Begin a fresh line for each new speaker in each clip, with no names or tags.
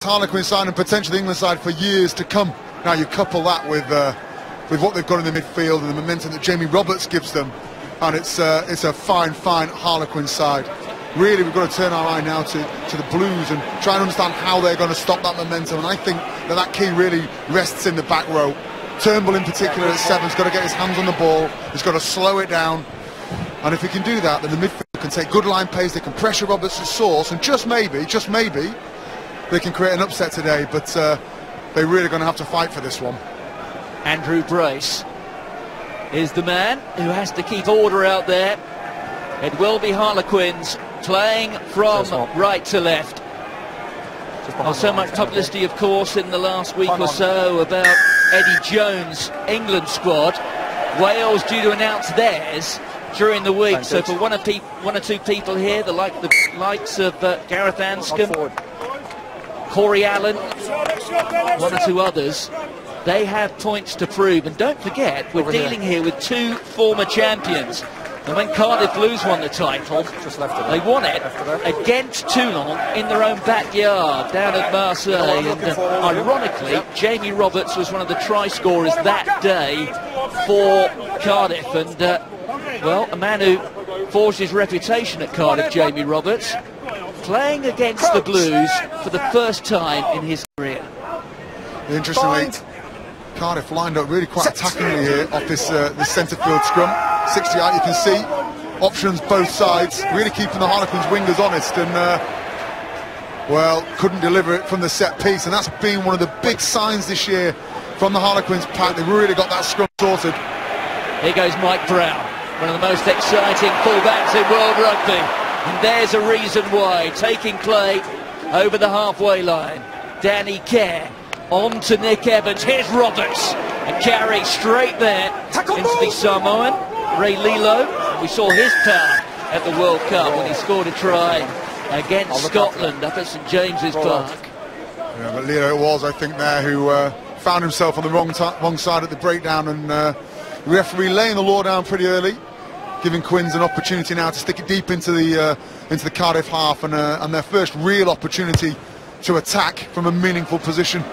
Harlequin side and potentially the England side for years to come. Now you couple that with what they've got in the midfield and the momentum that Jamie Roberts gives them, and it's a fine Harlequin side. Really, we've got to turn our eye now to the Blues and try and understand how they're going to stop that momentum, and I think that key really rests in the back row. Turnbull in particular at 7's got to get his hands on the ball, he's got to slow it down, and if he can do that, then the midfield can take good line pace, they can pressure Roberts to source, and just maybe, they can create an upset today, but they're really going to have to fight for this one.
Andrew Brace is the man who has to keep order out there. It will be Harlequins playing from right to left. So much publicity, of course, in the last week or so about Eddie Jones' England squad. Wales due to announce theirs during the week. So for one or two people here, the likes of Gareth Anscombe, Corey Allen, one or two others, they have points to prove. And don't forget, we're dealing here with two former champions. And when Cardiff Blues won the title, they won it against Toulon in their own backyard down at Marseille. And ironically, Jamie Roberts was one of the try scorers that day for Cardiff. And, well, a man who forged his reputation at Cardiff, Jamie Roberts, playing against the Blues for the first time in his career.
Interestingly, Cardiff lined up really quite attackingly here off this centre field scrum. 60 out, you can see options both sides, really keeping the Harlequins wingers honest, and well, couldn't deliver it from the set piece, and that's been one of the big signs this year from the Harlequins pack. They've really got that scrum sorted.
Here goes Mike Brown, one of the most exciting fullbacks in world rugby, and there's a reason why. Taking play over the halfway line, Danny Kerr on to Nick Evans. Here's Roberts, and carry straight there into the Samoan Ray Lilo. We saw his power at the World Cup when he scored a try against Scotland up at St James's Park.
Yeah, but Lilo it was, I think, there who found himself on the wrong side at the breakdown, and the referee laying the law down pretty early, giving Quins an opportunity now to stick it deep into the Cardiff half, and their first real opportunity to attack from a meaningful position.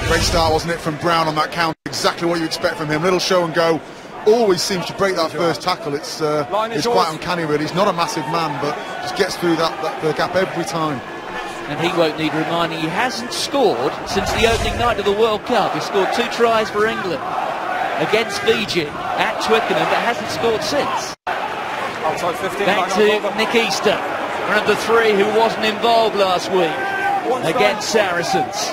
Great start, wasn't it, from Brown on that counter? Exactly what you expect from him. Little show and go. Always seems to break that first tackle. It's quite uncanny, really. He's not a massive man, but just gets through the gap every time.
And he won't need reminding. He hasn't scored since the opening night of the World Cup. He scored 2 tries for England against Fiji at Twickenham, but hasn't scored since. Back to Nick Easter, one of the 3 who wasn't involved last week against Saracens.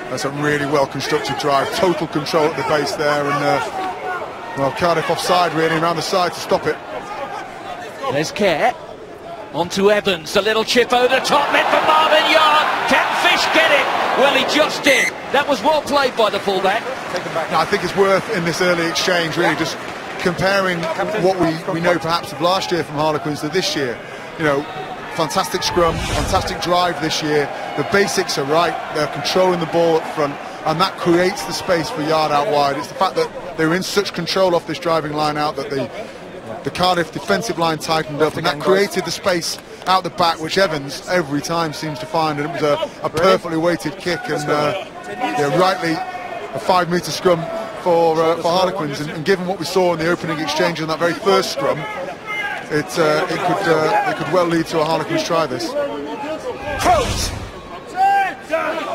That's a really well-constructed drive, total control at the base there, and well, Cardiff offside really around the side to stop it.
There's Kerr, on to Evans, a little chip over the top, meant for Marvin Yard. Can Fish get it? Well, he just did. That was well played by the fullback.
No, I think it's worth, in this early exchange, really just comparing what we know perhaps of last year from Harlequins to this year. You know, fantastic scrum, fantastic drive this year. The basics are right, they're controlling the ball up front, and that creates the space for Yard out wide. It's the fact that they were in such control off this driving line out that the Cardiff defensive line tightened up, and that created the space out the back, which Evans every time seems to find, and it was a perfectly weighted kick, and yeah, rightly a 5-metre scrum for Harlequins, and given what we saw in the opening exchange on that very first scrum, it could well lead to a Harlequins try this.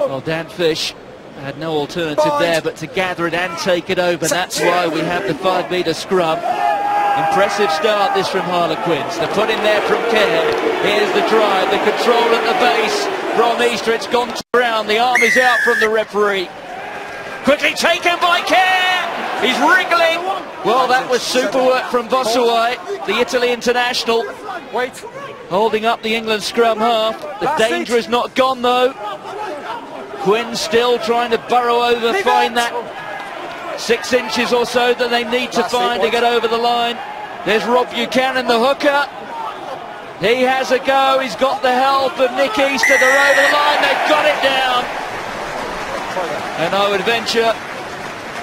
Well, Dan Fish had no alternative there but to gather it and take it over. That's why we have the 5-metre scrum. Impressive start this from Harlequins. The put in there from Kerr. Here's the drive, the control at the base from Easter. It's gone to Brown. The arm is out from the referee. Quickly taken by Kerr. He's wriggling. Well, that was super work from Bossuai, the Italy international. Holding up the England scrum half. The danger is not gone though. Quinn still trying to burrow over, find that 6 inches or so that they need to find to get over the line. There's Rob Buchanan, the hooker. He has a go. He's got the help of Nick Easter. They're over the line. They've got it down. And I would venture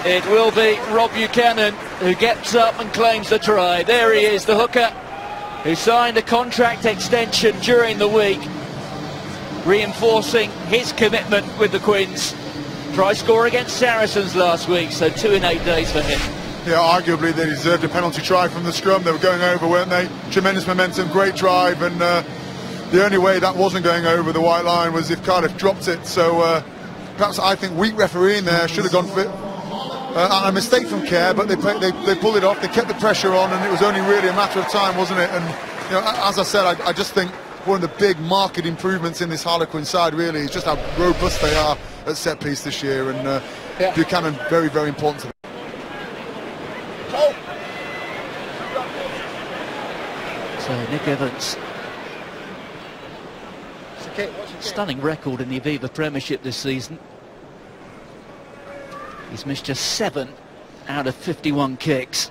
it will be Rob Buchanan who gets up and claims the try. There he is, the hooker who signed a contract extension during the week, reinforcing his commitment with the Quins. Try score against Saracens last week, so 2 in 8 days for him.
Yeah, arguably they deserved a penalty try from the scrum. They were going over, weren't they? Tremendous momentum, great drive, and the only way that wasn't going over the white line was if Cardiff dropped it. So perhaps I think weak refereeing there, should have gone for it. A mistake from Kerr, but they pulled it off. They kept the pressure on, and it was only really a matter of time, wasn't it? And you know, as I said, I just think one of the big market improvements in this Harlequin side really is just how robust they are at set piece this year, and Buchanan very, very important to them.
So Nick Evans, stunning record in the Aviva Premiership this season. He's missed just 7 out of 51 kicks.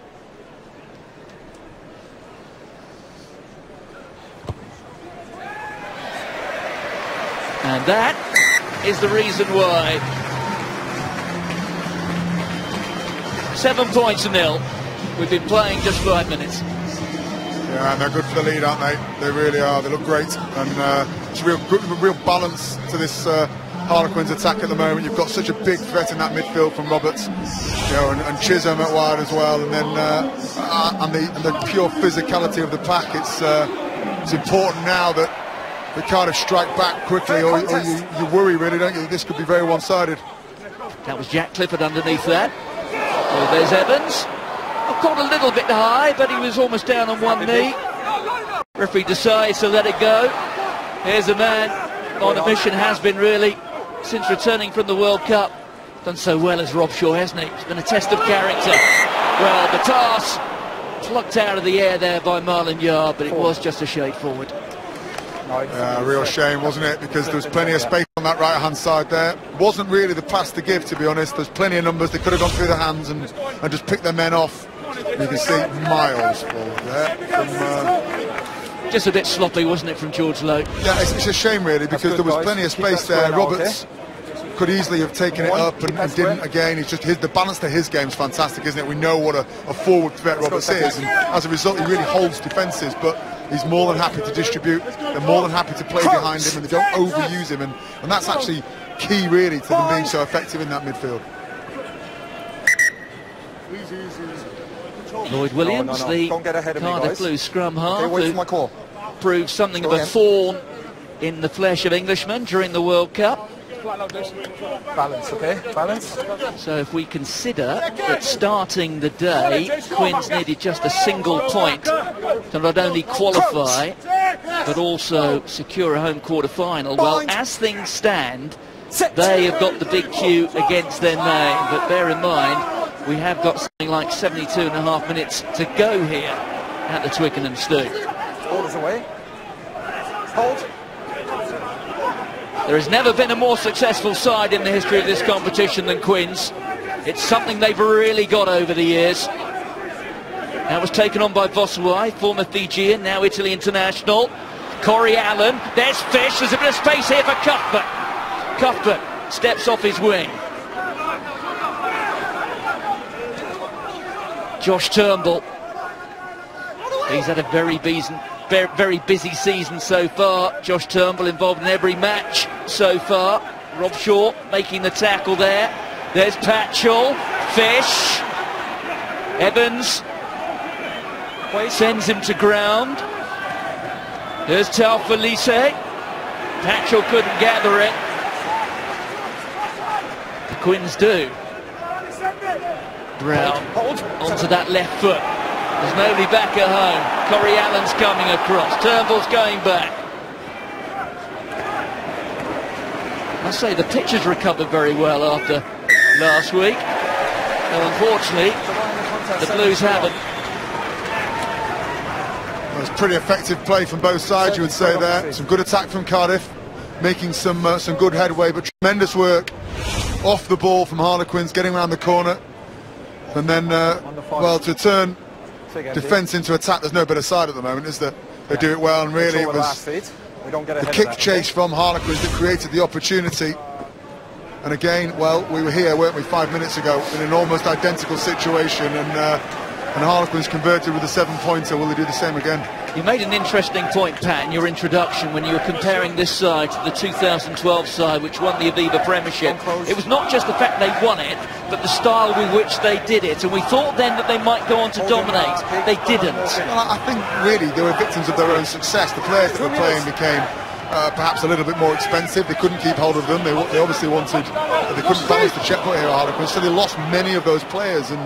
And that is the reason why. 7 points to 0. We've been playing just 5 minutes.
Yeah, and they're good for the lead, aren't they? They really are. They look great, and it's real balance to this Harlequins attack at the moment. You've got such a big threat in that midfield from Roberts, you know, and Chisholm at wide as well, and then and the pure physicality of the pack. It's important now that the Cardiff strike back quickly, or you worry really, don't you? This could be very one-sided.
That was Jack Clifford underneath that. Oh, there's Evans. Caught a little bit high, but he was almost down on one knee. Referee decides to let it go. Here's a man on a mission, has been really, since returning from the World Cup. Done so well as Rob Shaw, hasn't he? It's been a test of character. Well, the task plucked out of the air there by Marlon Yard, but it was just a shade forward.
A real shame, wasn't it? Because there was plenty of space on that right-hand side there. Wasn't really the pass to give, to be honest. There's plenty of numbers. They could have gone through their hands and just picked their men off. You can see miles forward there.
Just a bit sloppy, wasn't it, from George Lowe?
Yeah, it's a shame, really, because there was plenty of space there. Roberts could easily have taken it up and didn't again. It's just the balance to his game is fantastic, isn't it? We know what a forward threat Roberts is, and as a result, he really holds defences, but he's more than happy to distribute. They're more than happy to play behind him, and they don't overuse him, and that's actually key, really, to them being so effective in that midfield.
Lloyd Williams, the Cardiff Blues scrum half, who proved something of a thorn in the flesh of Englishmen during the World Cup.
Balance, okay? Balance.
So if we consider that starting the day, Quins needed just a single point to not only qualify, but also secure a home quarter-final. Well, as things stand, they have got the big Q against their name, but bear in mind, we have got something like 72.5 minutes to go here at the Twickenham Stoop.
Orders away. Hold.
There has never been a more successful side in the history of this competition than Quins. It's something they've really got over the years. That was taken on by Voswai, former Fijian, now Italy international. Corey Allen, there's Fish, there's a bit of space here for Cuthbert. Cuthbert steps off his wing. Josh Turnbull, he's had a very busy season so far. Josh Turnbull involved in every match so far. Rob Shaw making the tackle there. There's Patchell, Fish, Evans sends him to ground. There's Taufalise. Patchell couldn't gather it. The Quins do. Brown onto that left foot. There's nobody back at home. Corey Allen's coming across. Turnbull's going back. I say the pitch has recovered very well after last week. Now, unfortunately, the Blues haven't.
Well, it's pretty effective play from both sides, you would say there. Some good attack from Cardiff, making some good headway, but tremendous work off the ball from Harlequins, getting around the corner. And then, well, to turn defence into attack, there's no better side at the moment, is there? They do it well, and really it was the kick chase from Harlequins that created the opportunity. And again, well, we were here, weren't we, 5 minutes ago, in an almost identical situation, and and Harlequins converted with a 7-pointer. Will they do the same again?
You made an interesting point, Pat, in your introduction when you were comparing this side to the 2012 side, which won the Aviva Premiership. It was not just the fact they won it, but the style with which they did it. And we thought then that they might go on to dominate. They didn't.
Well, I think really they were victims of their own success. The players that were playing became perhaps a little bit more expensive. They couldn't keep hold of them. They obviously wanted, they couldn't balance the checkbook here at Harlequins, so they lost many of those players. And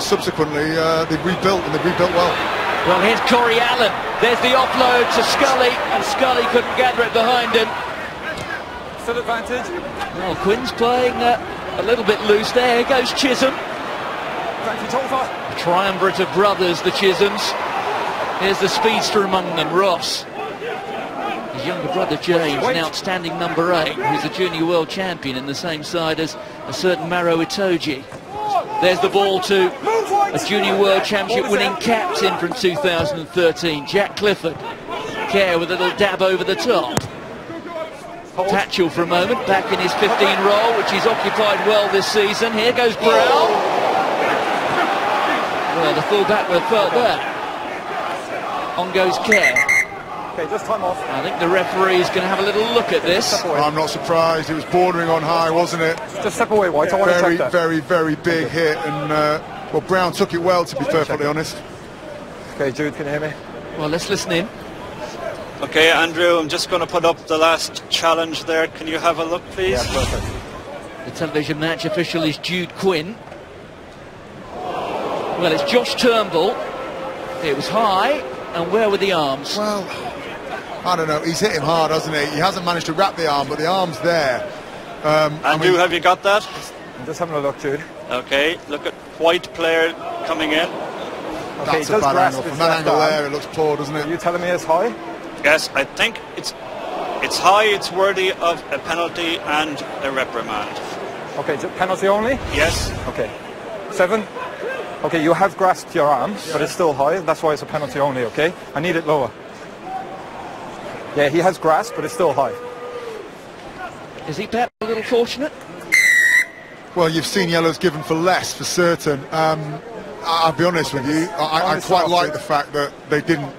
subsequently they've rebuilt, and they've rebuilt well.
Well, here's Corey Allen. There's the offload to Scully, and Scully couldn't gather it behind him.
Still advantage.
Well, Quinn's playing a little bit loose there. Here goes Chisholm.
Advantage over.
A triumvirate of brothers, the Chisholms. Here's the speedster among them, Ross. His younger brother James, an outstanding number 8, who's a junior world champion in the same side as a certain Maro Itoje. There's the ball to a junior world championship winning captain from 2013, Jack Clifford. Kerr with a little dab over the top. Tatchell for a moment, back in his 15 role, which he's occupied well this season. Here goes Brown. Well, the full-back would have felt that. On goes Kerr.
Okay, just time off.
I think the referee is going to have a little look at this.
I'm not surprised. It was bordering on high, wasn't it?
Just step away, White. I want to check that.
Very, very big hit, and well, Brown took it well, to be perfectly honest.
Okay, Jude, can you hear me?
Well, let's listen in.
Okay, Andrew, I'm just going to put up the last challenge there. Can you have a look, please?
Yeah, perfect.
The television match official is Jude Quinn. Well, it's Josh Turnbull. It was high, and where were the arms?
Well, I don't know. He's hit him hard, hasn't he? He hasn't managed to wrap the arm, but the arm's there.
Andrew, have you got that?
I'm just having a look, Jude.
Okay, look at white player coming in.
Okay,
That's a bad angle. From that angle there, it looks poor, doesn't it?
Are you telling me it's high?
Yes, I think it's high, it's worthy of a penalty and a reprimand.
Okay, penalty only?
Yes.
Okay. 7? Okay, you have grasped your arm, but it's still high. That's why it's a penalty only, okay? I need it lower. Yeah, he has grasped, but it's still high.
Is he perhaps a little fortunate?
Well, you've seen yellows given for less, for certain. I'll be honest with you, I quite like the fact that they didn't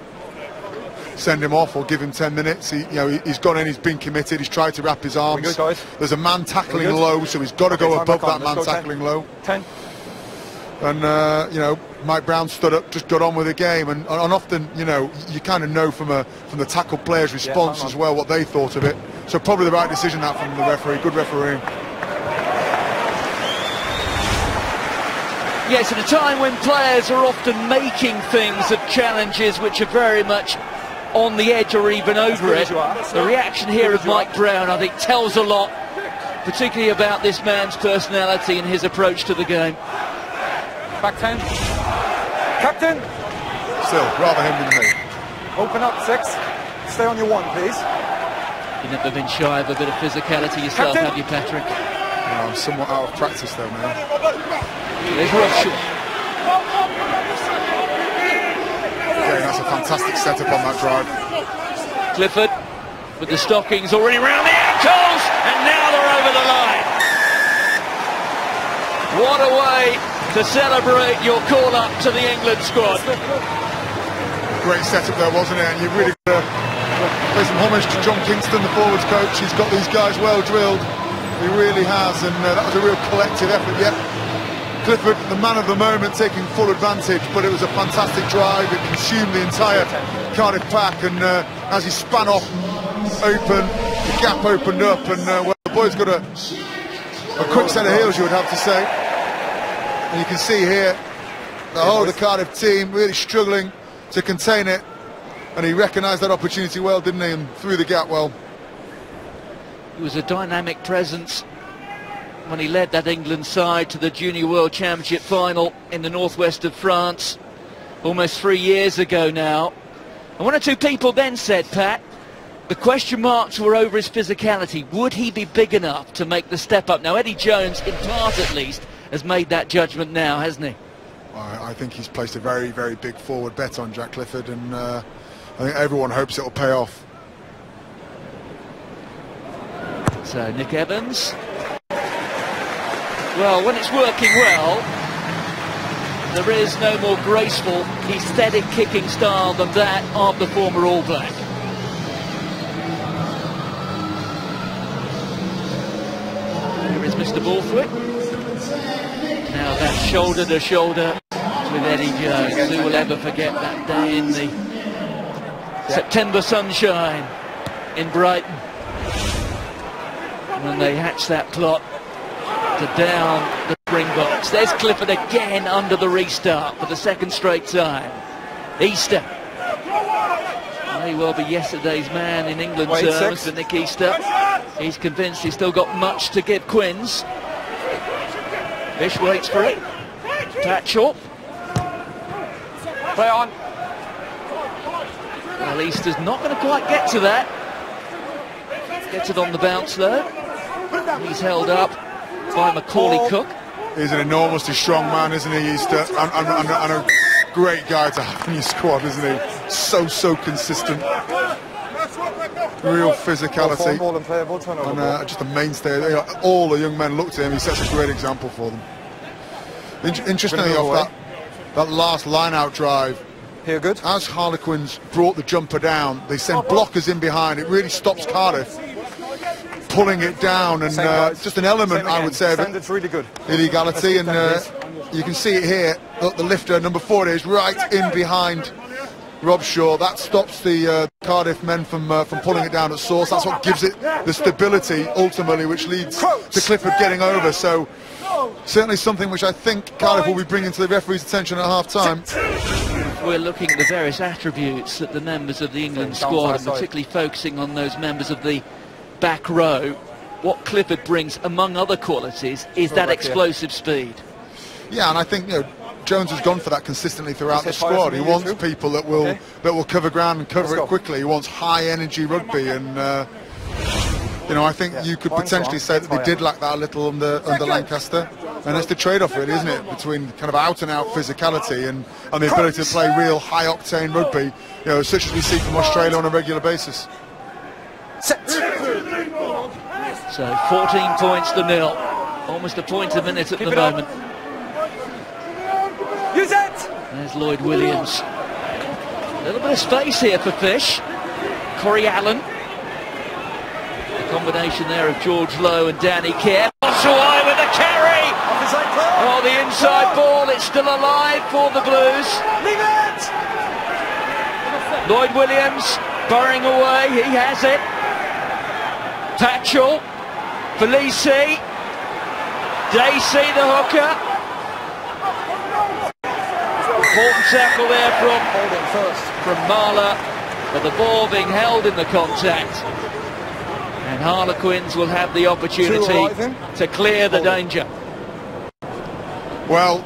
send him off or give him 10 minutes. He's gone in, he's been committed, he's tried to wrap his arms.
Good, guys.
There's a man tackling low, so he's got to go above that man tackling low.
10.
And Mike Brown stood up, just got on with the game, and often you kind of know from the tackle player's response as well what they thought of it. So probably the right decision that from the referee. Good refereeing.
Yes, at a time when players are often making things of challenges which are very much on the edge or even over it, the reaction here of Mike Brown, I think, tells a lot, particularly about this man's personality and his approach to the game.
Back 10. Captain!
Still, rather him than me.
Open up, 6. Stay on your 1, please.
You've never been shy of a bit of physicality yourself,
Captain.
have you, Patrick?
No, I'm somewhat out of practice though now.
There's Robshaw.
Again, that's a fantastic setup on that drive.
Clifford with the stockings already round the ankles, and now they're over the line. What a way to celebrate your call-up to the England squad.
Great setup there, wasn't it? And you really got to pay some homage to John Kingston, the forwards coach. He's got these guys well drilled. He really has, and that was a real collective effort. Yep, Clifford, the man of the moment, taking full advantage, but it was a fantastic drive. It consumed the entire Cardiff pack, and as he span off open, the gap opened up, and well, the boys got a quick set of heels, you would have to say. And you can see here the whole of the Cardiff team really struggling to contain it, and he recognised that opportunity well, didn't he, and threw the gap well.
He was a dynamic presence when he led that England side to the Junior World Championship final in the northwest of France almost 3 years ago now. And one or two people then said, Pat, the question marks were over his physicality. Would he be big enough to make the step up? Now, Eddie Jones, in part at least, has made that judgment now, hasn't he?
I think he's placed a very, very big forward bet on Jack Clifford, and I think everyone hopes it'll pay off.
So Nick Evans, well, when it's working well, There is no more graceful, aesthetic kicking style than that of the former All Black. Here is Mr. Borthwick. Now that's shoulder to shoulder with Eddie Jones. Who will ever forget that day in the September sunshine in Brighton, when they hatched that plot to down the Springboks. There's Clifford again under the restart for the second straight time. Easter may well be yesterday's man in England terms for Nick Easter. He's convinced he's still got much to give Quins. Fish waits for it. Tatchell.
Play on.
Well, Easter's not going to quite get to that. Gets it on the bounce though. He's held up by Macaulay Cook.
He's an enormously strong man, isn't he, Easter? And a great guy to have in your squad, isn't he? So consistent. Real physicality. And just a mainstay. All the young men look to him. He sets a great example for them. Interestingly, off that last line-out drive,
here good.
As Harlequins brought the jumper down, they sent blockers in behind. It really stops Cardiff pulling it down, and just an element, I would say, of
really good.
illegality. And you can see it here. The lifter, number 4, is right in behind Rob Shaw. That stops the Cardiff men from pulling it down at source. That's what gives it the stability ultimately, which leads to Clifford getting over. So certainly something which I think Cardiff will be bringing to the referee's attention at half-time.
We're looking at the various attributes that the members of the England squad, and particularly focusing on those members of the back row. What Clifford brings, among other qualities, is that explosive speed. Yeah,
and I think Jones has gone for that consistently throughout the squad. He wants people that will cover ground and cover it quickly. He wants high energy rugby, and I think you could potentially say that they did lack that a little under Lancaster. And it's the trade-off, really, isn't it, between kind of out-and-out physicality and the ability to play real high-octane rugby, such as we see from Australia on a regular basis.
Set. So 14 points to 0, almost a point a minute at the moment.
Use it.
There's Lloyd Williams. A little bit of space here for Fish. Corey Allen. The combination there of George Lowe and Danny Kerr. Away with the carry. Oh, the inside ball, it's still alive for the Blues.
Leave it!
Lloyd Williams burrowing away, he has it. Tatchell, Felici, Dacey the hooker. Important tackle there from Marler, but the ball being held in the contact. And Harlequins will have the opportunity to clear the danger.
Well,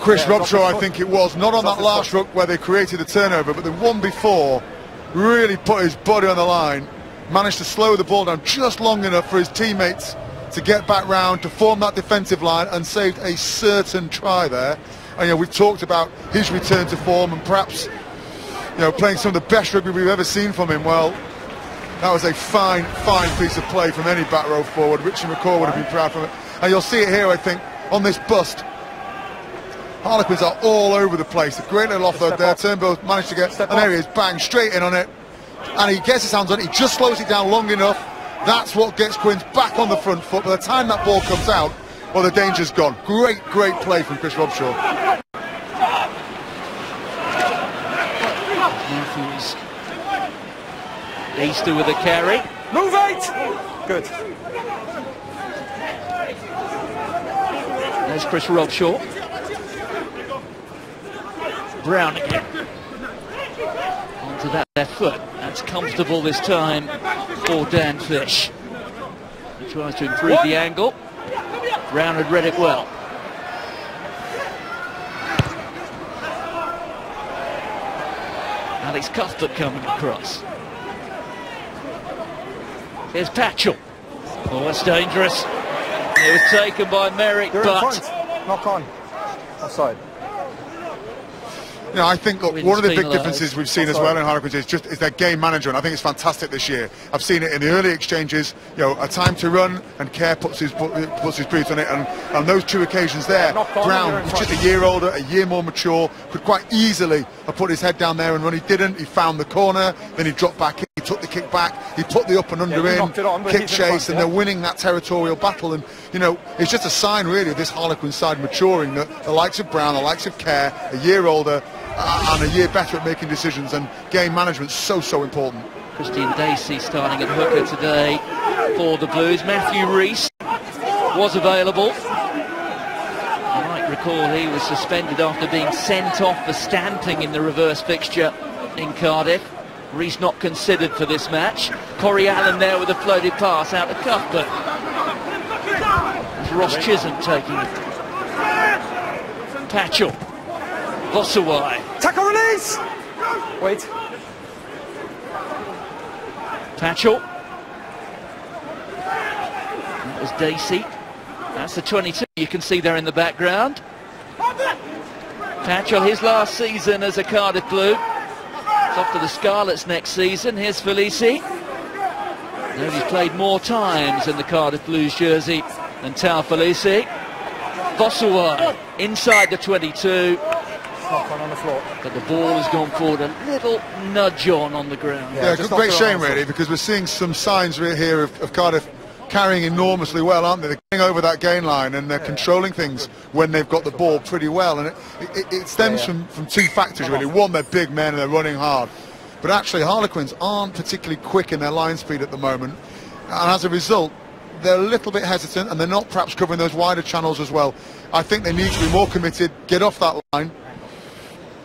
Chris Robshaw, I think it was, not on that last ruck where they created the turnover, but the one before, really put his body on the line, managed to slow the ball down just long enough for his teammates to get back round, to form that defensive line, and saved a certain try there. And we've talked about his return to form and perhaps playing some of the best rugby we've ever seen from him. Well, that was a fine piece of play from any back row forward. Richie McCaw would have been proud from it. And you'll see it here, I think, on this bust. Harlequins are all over the place. A great little offload there. Turnbull managed to get, and there he is, bang, straight in on it. And he gets his hands on it. He just slows it down long enough. That's what gets Quins back on the front foot. By the time that ball comes out, well, the danger's gone. Great play from Chris Robshaw.
Matthews. Easter with a carry.
Move it! Good.
There's Chris Robshaw. Brown again. Onto that left foot. That's comfortable this time for Dan Fish. He tries to improve the angle. Brown had read it well. Alex Cuthbert coming across. Here's Patchell. Oh, that's dangerous. It was taken by Merrick, but
knock on. Offside.
You know, I think look, one of the big differences we've seen as well in Harlequins is their game management. I think it's fantastic this year. I've seen it in the early exchanges. You know, a time to run, and Kerr puts his boots on it. And on those two occasions there, Brown, who's just a year older, a year more mature, could quite easily have put his head down there and run. He didn't. He found the corner, then he dropped back in, he took the kick back, he put the up and under in, kick chase, and they're winning that territorial battle. And you know, it's just a sign really of this Harlequin side maturing, that the likes of Brown, the likes of Kerr, a year older and a year better at making decisions, and game management so important.
Christian Dacey starting at hooker today for the Blues. Matthew Rees was available. You might recall he was suspended after being sent off for stamping in the reverse fixture in Cardiff. Rees not considered for this match. Corey Allen there with a floated pass out of Cuthbert. It's Ross Chisholm taking it. Patchell. Vossawai.
Tackle release! Wait.
Patchell. That was Dacey. That's the 22 you can see there in the background. Patchell, his last season as a Cardiff Blue. It's off to the Scarlets next season. Here's Felici. Now he's played more times in the Cardiff Blues jersey than Tao Felici. Vossawai inside the 22.
On the floor.
But the ball has gone forward, a little nudge on the ground.
Yeah, great shame really, because we're seeing some signs here of Cardiff carrying enormously well, aren't they? They're getting over that gain line and they're controlling things when they've got the ball pretty well. And it stems from two factors really. One, they're big men and they're running hard. But actually Harlequins aren't particularly quick in their line speed at the moment. And as a result, they're a little bit hesitant and they're not perhaps covering those wider channels as well. I think they need to be more committed, get off that line,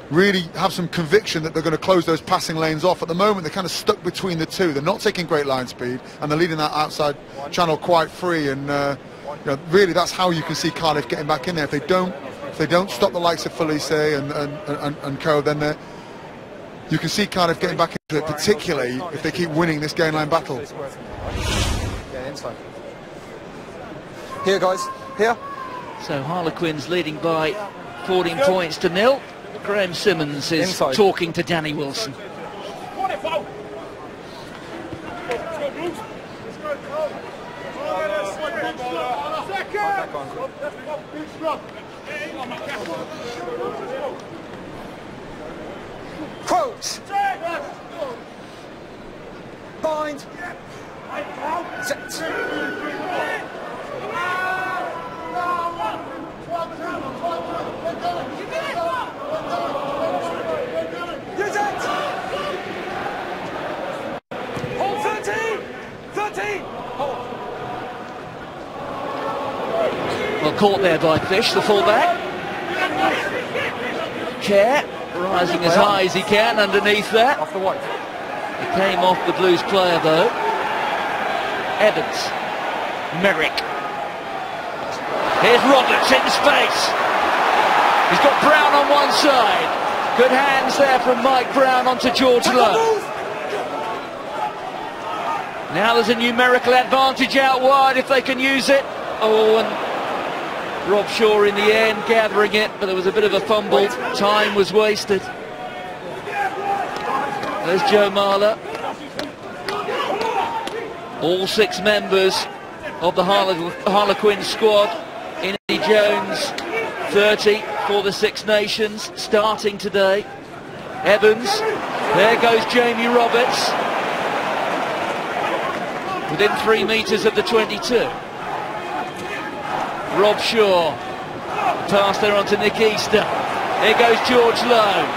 really have some conviction that they're going to close those passing lanes off. At the moment they're kind of stuck between the two. They're not taking great line speed and they're leading that outside channel quite free, and you know, really that's how you can see Cardiff getting back in there. If they don't stop the likes of Felice and co, then you can see Cardiff getting back into it, particularly if they keep winning this gain line battle.
Yeah, inside. Here guys, here.
So Harlequins leading by 14 points to 0. Graham Simmons is talking to Danny Wilson.
Quote. Bind. Set. Use it! Hold 13! 13! Hold.
Well, caught there by Fish, the fullback. Kerr rising as high as he can underneath that.
Off the white.
He came off the Blues player though. Evans. Merrick. Here's Roberts in space. He's got Brown on one side. Good hands there from Mike Brown onto George Lowe. Now there's a numerical advantage out wide if they can use it. Oh, and Rob Shaw in the end gathering it, but there was a bit of a fumble. Time was wasted. There's Joe Marler. All 6 members of the Harlequin squad. Eddie Jones, 30 for the Six Nations, starting today. Evans, there goes Jamie Roberts. Within 3 metres of the 22. Rob Shaw, pass there onto Nick Easter. Here goes George Lowe.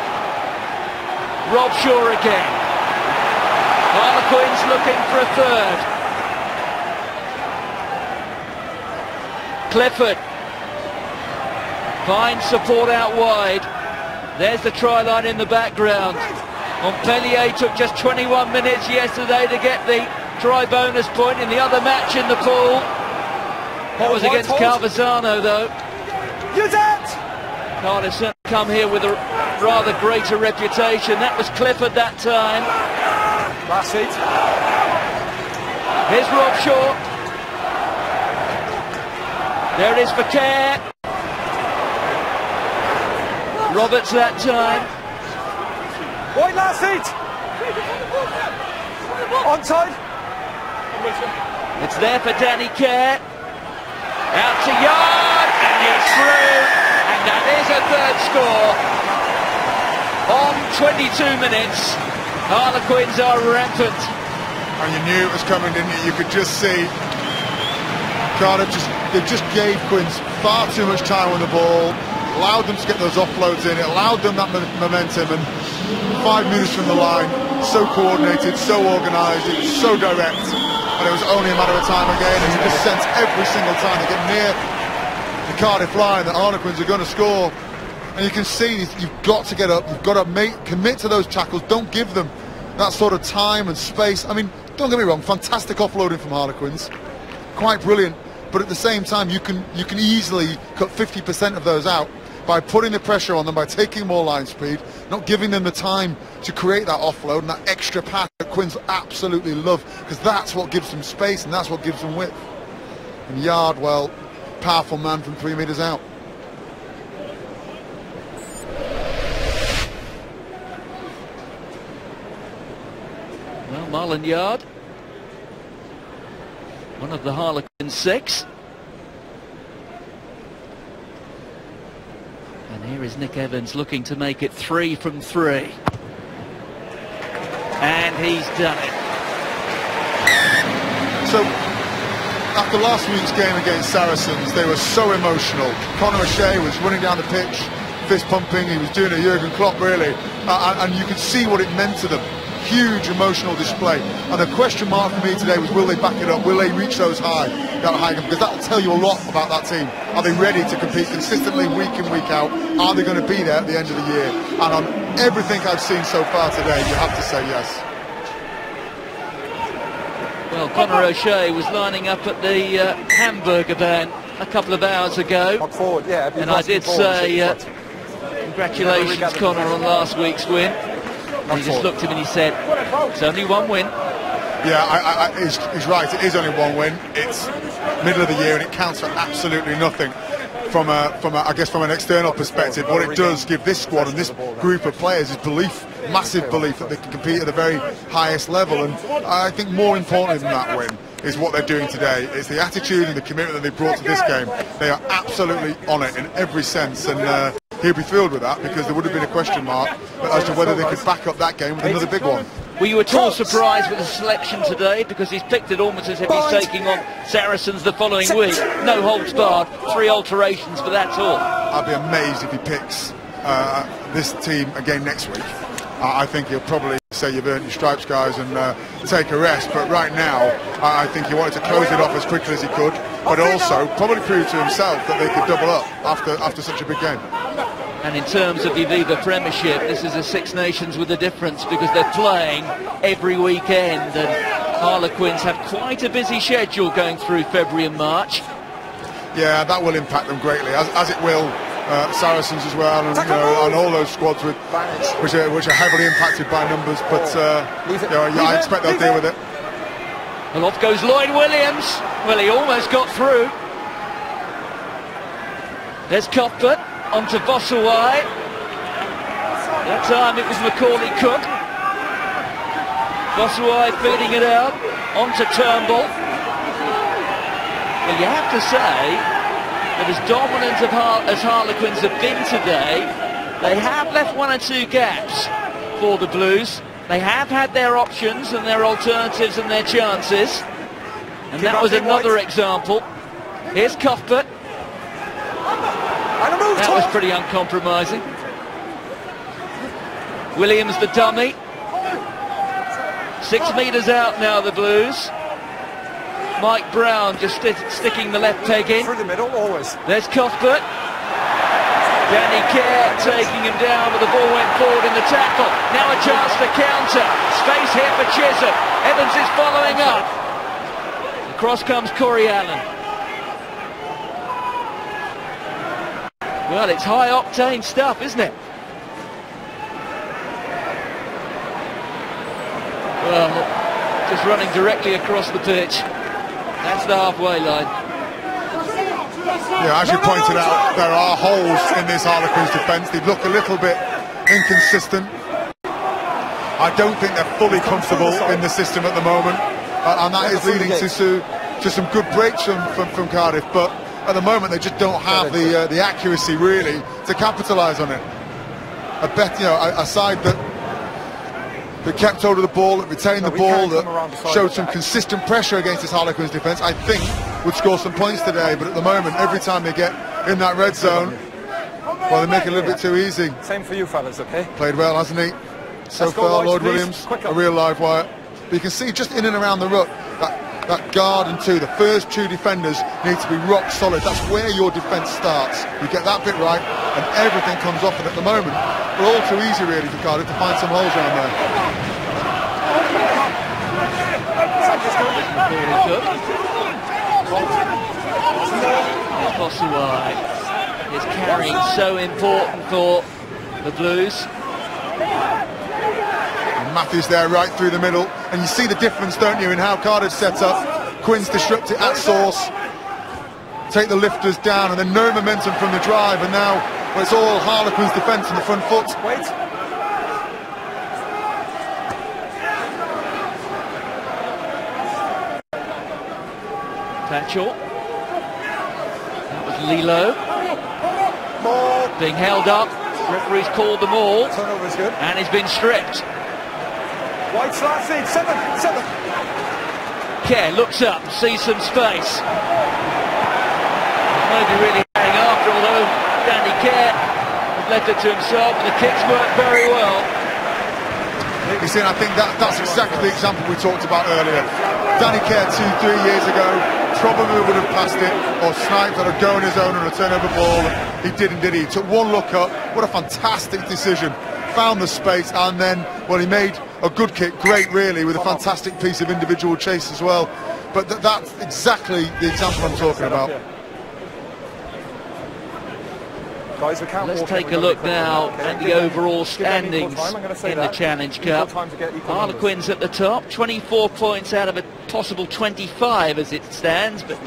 Rob Shaw again. Harlequins looking for a third. Clifford finds support out wide. There's the try line in the background. Montpellier took just 21 minutes yesterday to get the try bonus point in the other match in the pool. That was against Calvazano though.
Use it!
Cardiff certainly come here with a rather greater reputation. That was Clifford that time.
Last seat.
Here's Rob Shaw. There it is for Kerr. Roberts that time.
Wide last seat. Onside.
It's there for Danny Kerr. Out to Yard, and he's through, and that is a third score. On 22 minutes, Harlequins are rampant.
And you knew it was coming, didn't you? You could just see Cardiff they just gave Quins far too much time on the ball, allowed them to get those offloads in, it allowed them that momentum, and 5 minutes from the line, so coordinated, so organised, it was so direct, and it was only a matter of time again, and you just sense every single time they get near the Cardiff line that Harlequins are going to score, and you can see you've got to get up, you've got to commit to those tackles, don't give them that sort of time and space. I mean, don't get me wrong, fantastic offloading from Harlequins, quite brilliant, but at the same time you can easily cut 50% of those out by putting the pressure on them, by taking more line speed, not giving them the time to create that offload and that extra pass that Quins absolutely love, because that's what gives them space and that's what gives them width. And Yard, well, powerful man from 3 metres out.
Well, Marlon Yard, one of the Harlequins 6. And here is Nick Evans looking to make it 3 from 3. And he's done it.
So, after last week's game against Saracens, they were so emotional. Conor O'Shea was running down the pitch, fist pumping, he was doing a Jurgen Klopp really, and you could see what it meant to them. Huge emotional display, and the question mark for me today was, will they back it up, will they reach those high, because that'll tell you a lot about that team. Are they ready to compete consistently week in, week out? Are they going to be there at the end of the year? And on everything I've seen so far today, you have to say yes.
Well, Conor O'Shea was lining up at the hamburger van a couple of hours ago,
Forward, yeah,
and I did say congratulations Conor on last week's win. And he just looked at him and he said, it's only one win.
Yeah, he's right, it is only one win. It's middle of the year and it counts for absolutely nothing from I guess from an external perspective. What it does give this squad and this group of players is belief, massive belief that they can compete at the very highest level. And I think more important than that win is what they're doing today. It's the attitude and the commitment that they brought to this game. They are absolutely on it in every sense, and he'll be thrilled with that, because there would have been a question mark as to whether they could back up that game with another big one.
Were you at all surprised with the selection today? Because he's picked it almost as if he's taking on Saracens the following week. No holds barred, 3 alterations, but that's all.
I'd be amazed if he picks this team again next week. I think he'll probably say you've earned your stripes, guys, and take a rest. But right now, I think he wanted to close it off as quickly as he could, but also probably prove to himself that they could double up after such a big game.
And in terms of the Aviva Premiership, this is a Six Nations with a difference, because they're playing every weekend, and Harlequins have quite a busy schedule going through February and March.
Yeah, that will impact them greatly, as it will Saracens as well, and, and all those squads which are heavily impacted by numbers. But I expect they'll deal with it.
Well, off goes Lloyd Williams. Well, he almost got through. There's Cuthbert onto Bossawai. That time it was Macaulay Cook. Bossawai feeding it out onto Turnbull. Well, you have to say that as dominant as Harlequins have been today, they have left 1 or 2 gaps for the Blues. They have had their options and their alternatives and their chances. And that was another example. Here's Cuthbert. That was pretty uncompromising. Williams the dummy. 6 metres out now, the Blues. Mike Brown just sticking the left peg in.
Through the middle, always.
There's Cuthbert. Danny Kerr taking him down, but the ball went forward in the tackle. Now a chance to counter. Space here for Chisholm. Evans is following up. Across comes Corey Allen. Well, it's high-octane stuff, isn't it? Well, just running directly across the pitch. That's the halfway line.
Yeah, as you pointed out, there are holes in this Harlequins defence. They look a little bit inconsistent. I don't think they're fully comfortable in the system at the moment, and that is leading to some good breaks from Cardiff. But at the moment, they just don't have the accuracy really to capitalise on it. I bet, you know, a side that kept hold of the ball, that retained the ball, that showed some consistent pressure against this Harlequins defence, I think would score some points today. But at the moment, every time they get in that red zone, well, they make it a little bit too easy.
Same for you fellas, okay?
Played well, hasn't he? So far, Lloyd Williams, a real live wire. But you can see just in and around the ruck, that guard and the first two defenders need to be rock solid. That's where your defence starts. You get that bit right and everything comes off it. At the moment, we're all too easy really for Cardiff to find some holes around there.
Kosuai is carrying, so important for the Blues.
Matthews there right through the middle, and you see the difference, don't you, in how Cardiff's set up. Quinn's disrupt it at source, take the lifters down, and then no momentum from the drive, and now well, it's all Harlequins defence on the front foot.
Wait.
Thatchell. That was Lilo. Being held up. Referee's called them all.
Turnover's good.
And he's been stripped.
White slant seat, 7.
Kerr looks up, sees some space. Nobody really hanging after, although Danny Kerr has left it to himself, and the kicks work very well.
You see, I think that's exactly the example we talked about earlier. Danny Kerr 2-3 years ago probably would have passed it, or sniped on a go on his own on a turnover ball. He didn't, did he? He took one look up. What a fantastic decision. Found the space, and then, well, he made a good kick, great really, with a fantastic piece of individual chase as well. But that's exactly the example I'm talking about.
Guys, we can't.
Let's take a look now at the overall standings in the Challenge Cup. Harlequins at the top, 24 points out of a possible 25 as it stands, but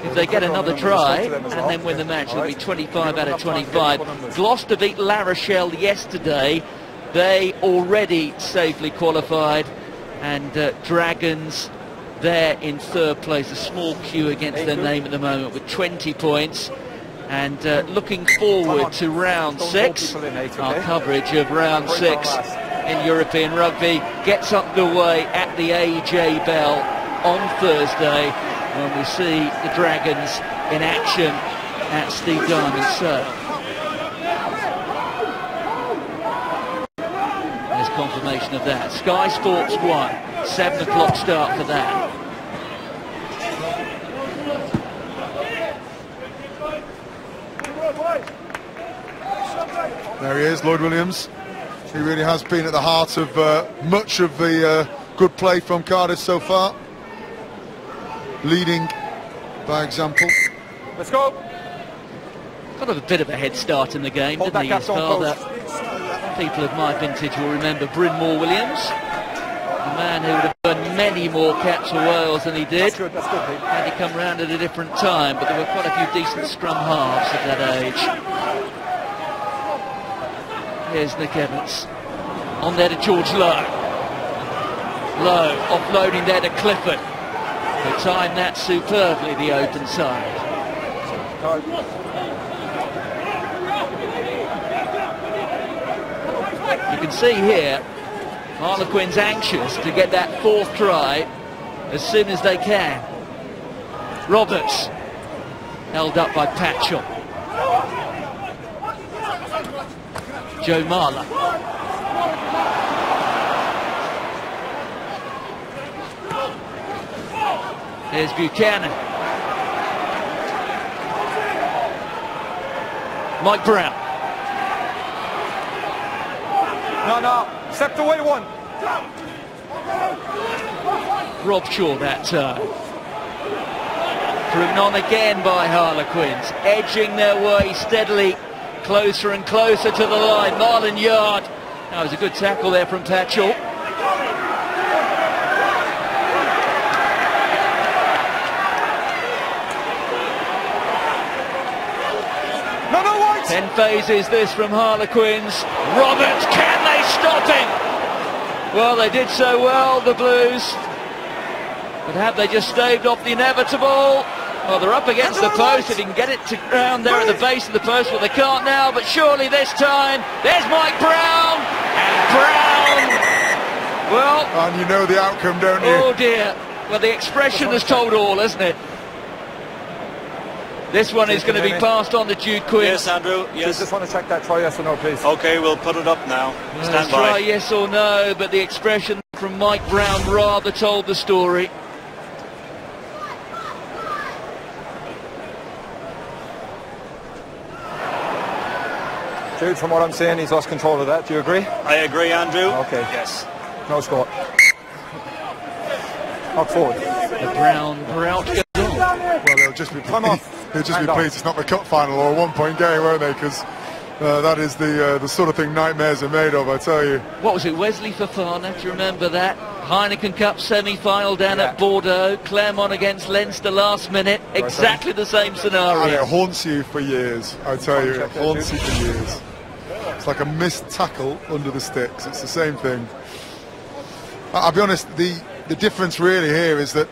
if they get another try and then win the match, it'll be 25 out of 25. Gloucester beat La Rochelle yesterday. They already safely qualified, and Dragons there in third place, a small queue against their name at the moment with 20 points. And looking forward to round 6, our coverage of round 6 in European rugby gets underway at the AJ Bell on Thursday, when we see the Dragons in action at Steve Diamond's Cirque. There's confirmation of that. Sky Sports 1, 7 o'clock start for that.
There he is, Lloyd Williams. He really has been at the heart of much of the good play from Cardiff so far. Leading by example.
Let's go.
Got a bit of a head start in the game, didn't he? His father, people of my vintage will remember Brynmore Williams, a man who would have earned many more caps for Wales than he did.
That's good, Pete.
Had he come round at a different time, but there were quite a few decent scrum halves at that age. Here's Nick Evans. On there to George Lowe. Lowe offloading there to Clifford. They timed that superbly, the open side. You can see here, Harlequins anxious to get that fourth try as soon as they can. Roberts, held up by Patchell. Joe Marler. Here's Buchanan. Mike Brown.
No, stepped away one.
Rob Shaw that time. Driven on again by Harlequins, edging their way steadily closer and closer to the line. Marlon Yard. That was a good tackle there from Patchell.
No, White.
10 phases this from Harlequins. Roberts, can they stop him? Well, they did so well, the Blues. But have they just staved off the inevitable? Well, they're up against the post. If they can get it to ground there at the base of the post, well, they can't now, but surely this time. There's Mike Brown, and Brown. Well,
and you know the outcome, don't you?
Oh dear. Well, the expression has told all, hasn't it? This one is going to be passed on to Jude Quinn.
Yes, Andrew. Yes.
Just want to check that. Try yes or no, please.
Okay, we'll put it up now. Stand by.
Try yes or no, but the expression from Mike Brown rather told the story.
Jude, from what I'm saying, he's lost control of that. Do you agree?
I agree, Andrew.
Okay.
Yes.
No score. Knock forward.
The Brown route goes on.
Well, they'll just be pleased it's not the cup final or a one-point game, won't they? Because that is the sort of thing nightmares are made of, I tell you.
What was it, Wesley Fofana? Do you remember that? Heineken Cup semi-final down at Bordeaux. Clermont against Leinster last minute. Exactly the same scenario.
And it haunts you for years, I tell you. It haunts you for years. It's like a missed tackle under the sticks. It's the same thing. I'll be honest, the difference really here is that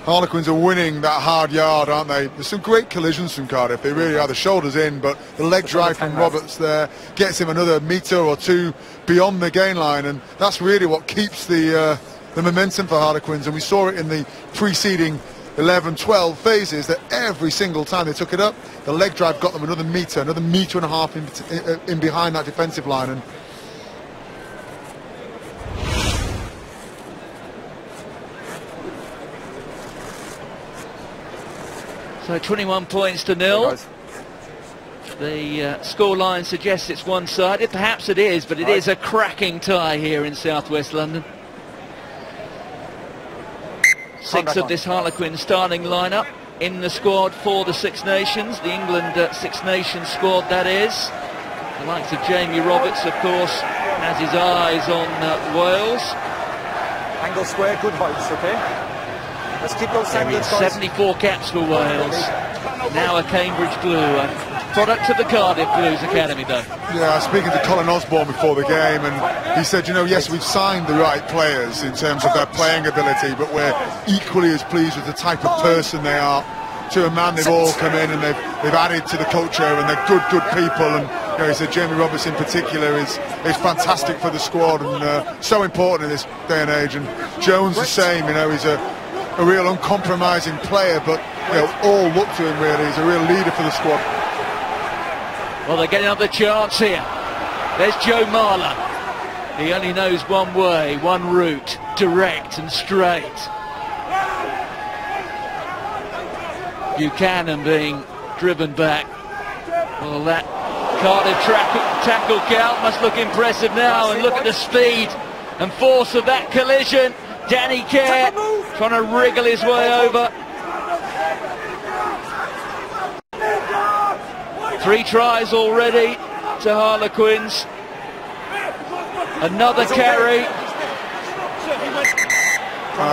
Harlequins are winning that hard yard, aren't they? There's some great collisions from Cardiff. They really are. The shoulders in, but the leg drive from Roberts there gets him another metre or two beyond the gain line, and that's really what keeps the momentum for Harlequins. And we saw it in the preceding 11, 12 phases, that every single time they took it up, the leg drive got them another metre and a half in behind that defensive line. And
so 21 points to nil. The scoreline suggests it's one-sided. Perhaps it is, but it is a cracking tie here in southwest London. Six of this Harlequin starting lineup in the squad for the Six Nations, the England Six Nations squad, that is. The likes of Jamie Roberts, of course, has his eyes on Wales.
Angle square, good heights, okay? Let's keep those standards, guys.
74 caps for Wales. Now a Cambridge Blue, a product of the Cardiff Blues Academy, though.
Yeah, I was speaking to Colin Osborne before the game, and he said, you know, yes, we've signed the right players in terms of their playing ability, but we're equally as pleased with the type of person they are. To a man, they've all come in and they've added to the culture, and they're good people. And you know, he said Jamie Roberts in particular is fantastic for the squad, and so important in this day and age. And Jones the same, you know, he's a real uncompromising player, but you know, all look to him really. He's a real leader for the squad.
Well, they're getting another chance here. There's Joe Marler. He only knows one way, one route, direct and straight. Buchanan being driven back. Well, that Cardiff tackle count must look impressive now, and look at the speed and force of that collision. Danny Kerr trying to wriggle his way over. 3 tries already to Harlequins. Another carry.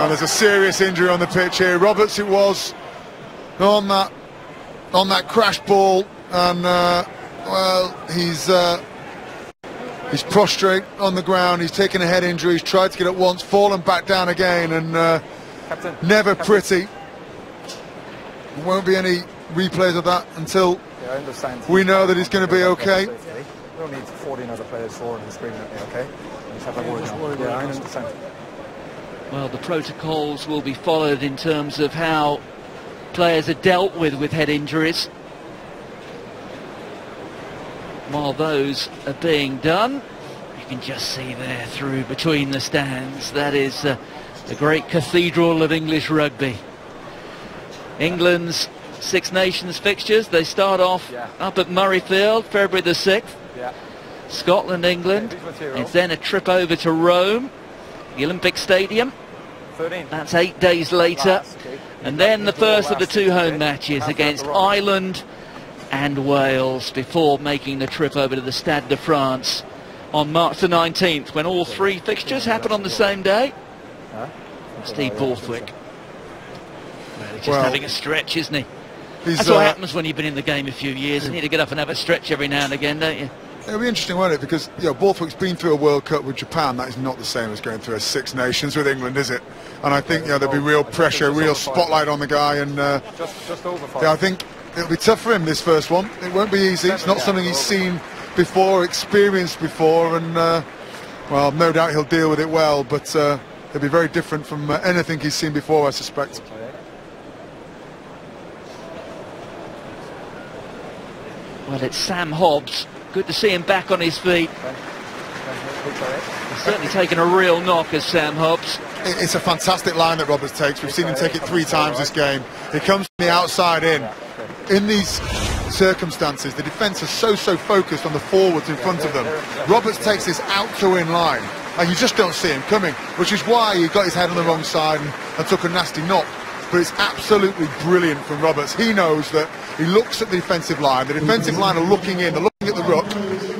There's a serious injury on the pitch here. Roberts it was on that crash ball, and well, he's prostrate on the ground. He's taken a head injury. He's tried to get it once, fallen back down again, and never pretty. There won't be any replays of that until we know that he's going to be okay.
We don't need 14 other players forward and screaming at me, okay? Let's have a word now. Yeah, I understand.
Well, the protocols will be followed in terms of how players are dealt with head injuries. While those are being done, you can just see there through between the stands. That is the great cathedral of English rugby. England's Six Nations fixtures, they start off up at Murrayfield, February the 6th. Scotland, England. It's then a trip over to Rome, the Olympic Stadium. That's 8 days later. And then the first of the 2 home matches against Ireland and Wales before making the trip over to the Stade de France on March the 19th, when all 3 fixtures happen on the same day. Steve Borthwick. Well, he's just having a stretch, isn't he? That's what happens when you've been in the game a few years. You need to get up and have a stretch every now and again, don't you?
It'll be interesting, won't it? Because Borthwick's been through a World Cup with Japan. That is not the same as going through a Six Nations with England, is it? And I think there'll be real pressure, real spotlight on the guy, and
just over 5.
I think it'll be tough for him, this first one. It won't be easy. It's not something he's seen before, experienced before, and well, no doubt he'll deal with it well, but it'll be very different from anything he's seen before, I suspect.
Well, it's Sam Hobbs. Good to see him back on his feet. He's certainly taken a real knock as Sam Hobbs.
It's a fantastic line that Roberts takes. We've seen him take it 3 times this game. He comes from the outside in. In these circumstances, the defence are so focused on the forwards in front of them. Roberts takes this out to in line, and you just don't see him coming, which is why he got his head on the wrong side and took a nasty knock. But it's absolutely brilliant from Roberts. He knows that he looks at the defensive line. The defensive line are looking in, they're looking at the ruck.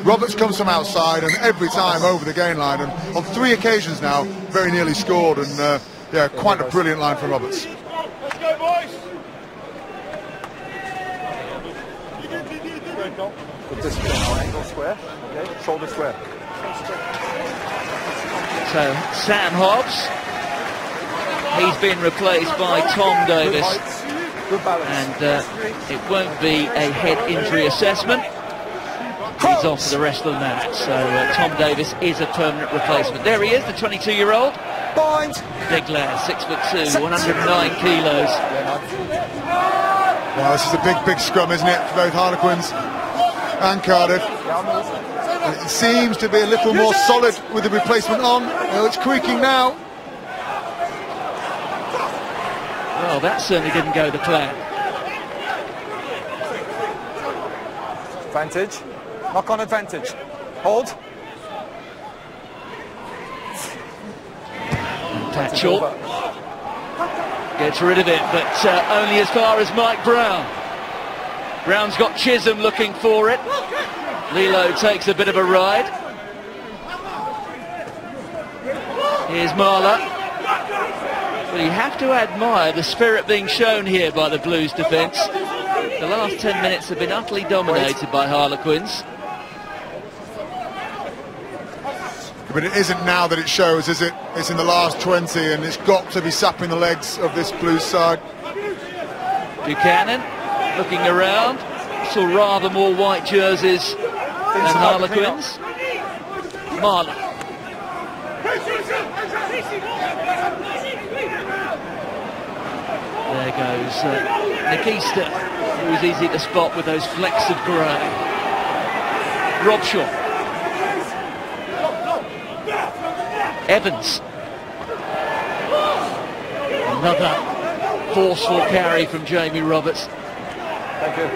Roberts comes from outside, and every time over the gain line, and on 3 occasions now, very nearly scored. And yeah, quite a brilliant line from Roberts.
Let's go, boys.
Good discipline on angle square, okay, shoulder square.
So Sam Hobbs, he's been replaced by Tom Davis,
Good balance.
and it won't be a head injury assessment. He's off for the rest of the match, so Tom Davis is a permanent replacement. There he is, the 22-year-old.
Point.
Big lad, 6'2", 109 kilos.
Well, this is a big scrum, isn't it, for both Harlequins and Cardiff. And it seems to be a little more solid with the replacement on. Well, it's creaking now.
Well, that certainly didn't go to plan.
Advantage. Knock on advantage. Hold.
Tatchell gets rid of it, but only as far as Mike Brown. Brown's got Chisholm looking for it. Lilo takes a bit of a ride. Here's Marler. Well, you have to admire the spirit being shown here by the Blues defence. The last 10 minutes have been utterly dominated by Harlequins.
But it isn't now that it shows, is it? It's in the last 20, and it's got to be sapping the legs of this Blues side.
Buchanan looking around. Saw rather more white jerseys than Harlequins. Marler. There goes Nikista, who was easy to spot with those flecks of grey. Robshaw. Evans. Another forceful carry from Jamie Roberts.
Thank you.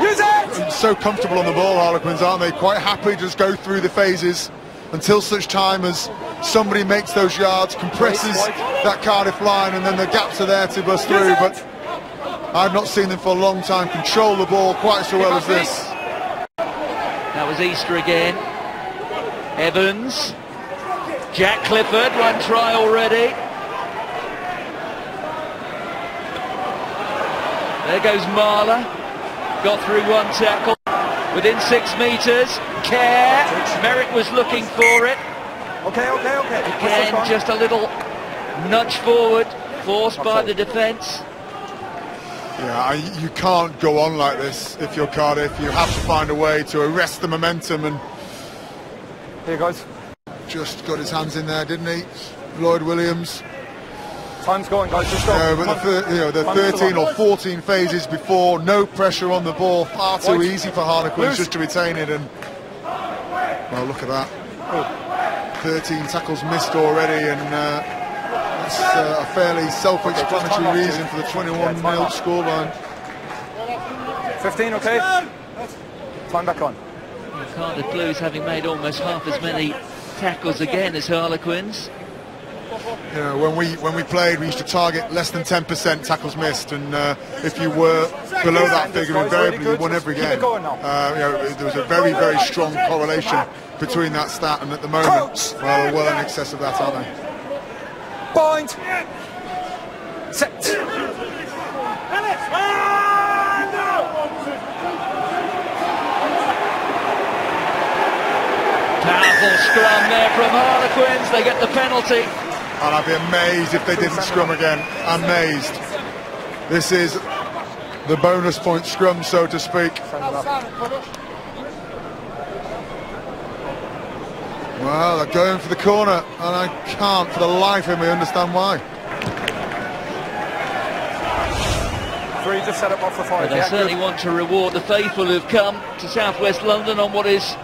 Use it!
And so comfortable on the ball, Harlequins, aren't they? Quite happy to just go through the phases until such time as somebody makes those yards, compresses that Cardiff line, and then the gaps are there to bust through. But I've not seen them for a long time control the ball quite so well as this.
That was Easter again. Evans. Jack Clifford, 1 try already. There goes Marler. Got through 1 tackle. Within 6 metres. Kerr. Merritt was looking for it.
Okay.
Again, just a little nudge forward, forced by the defence.
Yeah, you can't go on like this if you're Cardiff. You have to find a way to arrest the momentum, and
Here goes.
just got his hands in there, didn't he? Lloyd Williams.
Time's going, guys. Just go.
But the 13 or 14 phases before, no pressure on the ball, far too easy for Harlequins just to retain it. And well, look at that. 13 tackles missed already, and that's a fairly self-explanatory reason for the 21-0 scoreline.
15, okay? Time back on.
Cardiff Blues having made almost half as many tackles again as Harlequins.
You know, when we played, we used to target less than 10% tackles missed, and if you were below that figure, invariably you won every game. There was a very strong correlation between that stat, and at the moment, well in excess of that, aren't they?
Point. Set.
Terrible scrum there from Harlequins. They get the penalty.
And I'd be amazed if they didn't scrum again. Amazed. This is the bonus point scrum, so to speak. Well, they're going for the corner, and I can't for the life of me understand why.
3 just set up off the 5.
But they certainly want to reward the faithful who've come to southwest London on what is,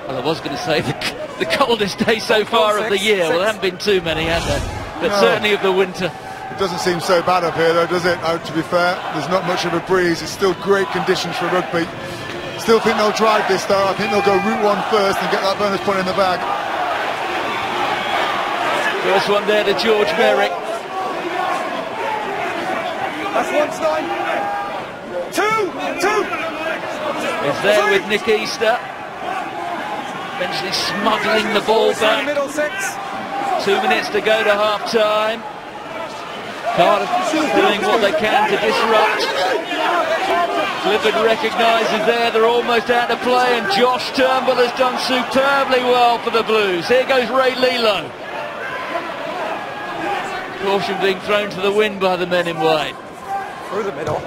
well, I was going to say the coldest day so far of the year. Well, there haven't been too many, have there? But
No.
certainly of the winter.
It doesn't seem so bad up here, though, does it? To be fair, there's not much of a breeze. It's still great conditions for rugby. Still think they'll drive this, though. I think they'll go route 1 first and get that bonus point in the bag.
First one there to George Merrick.
That's 1 9. 2.
Is there with Nick Easter. Eventually smuggling the ball back.
Middle 6.
2 minutes to go to half-time. Cardiff doing what they can to disrupt. Clifford recognises there they're almost out of play, and Josh Turnbull has done superbly well for the Blues. Here goes Ray Lelo. Caution being thrown to the wind by the men in white.
Through the middle.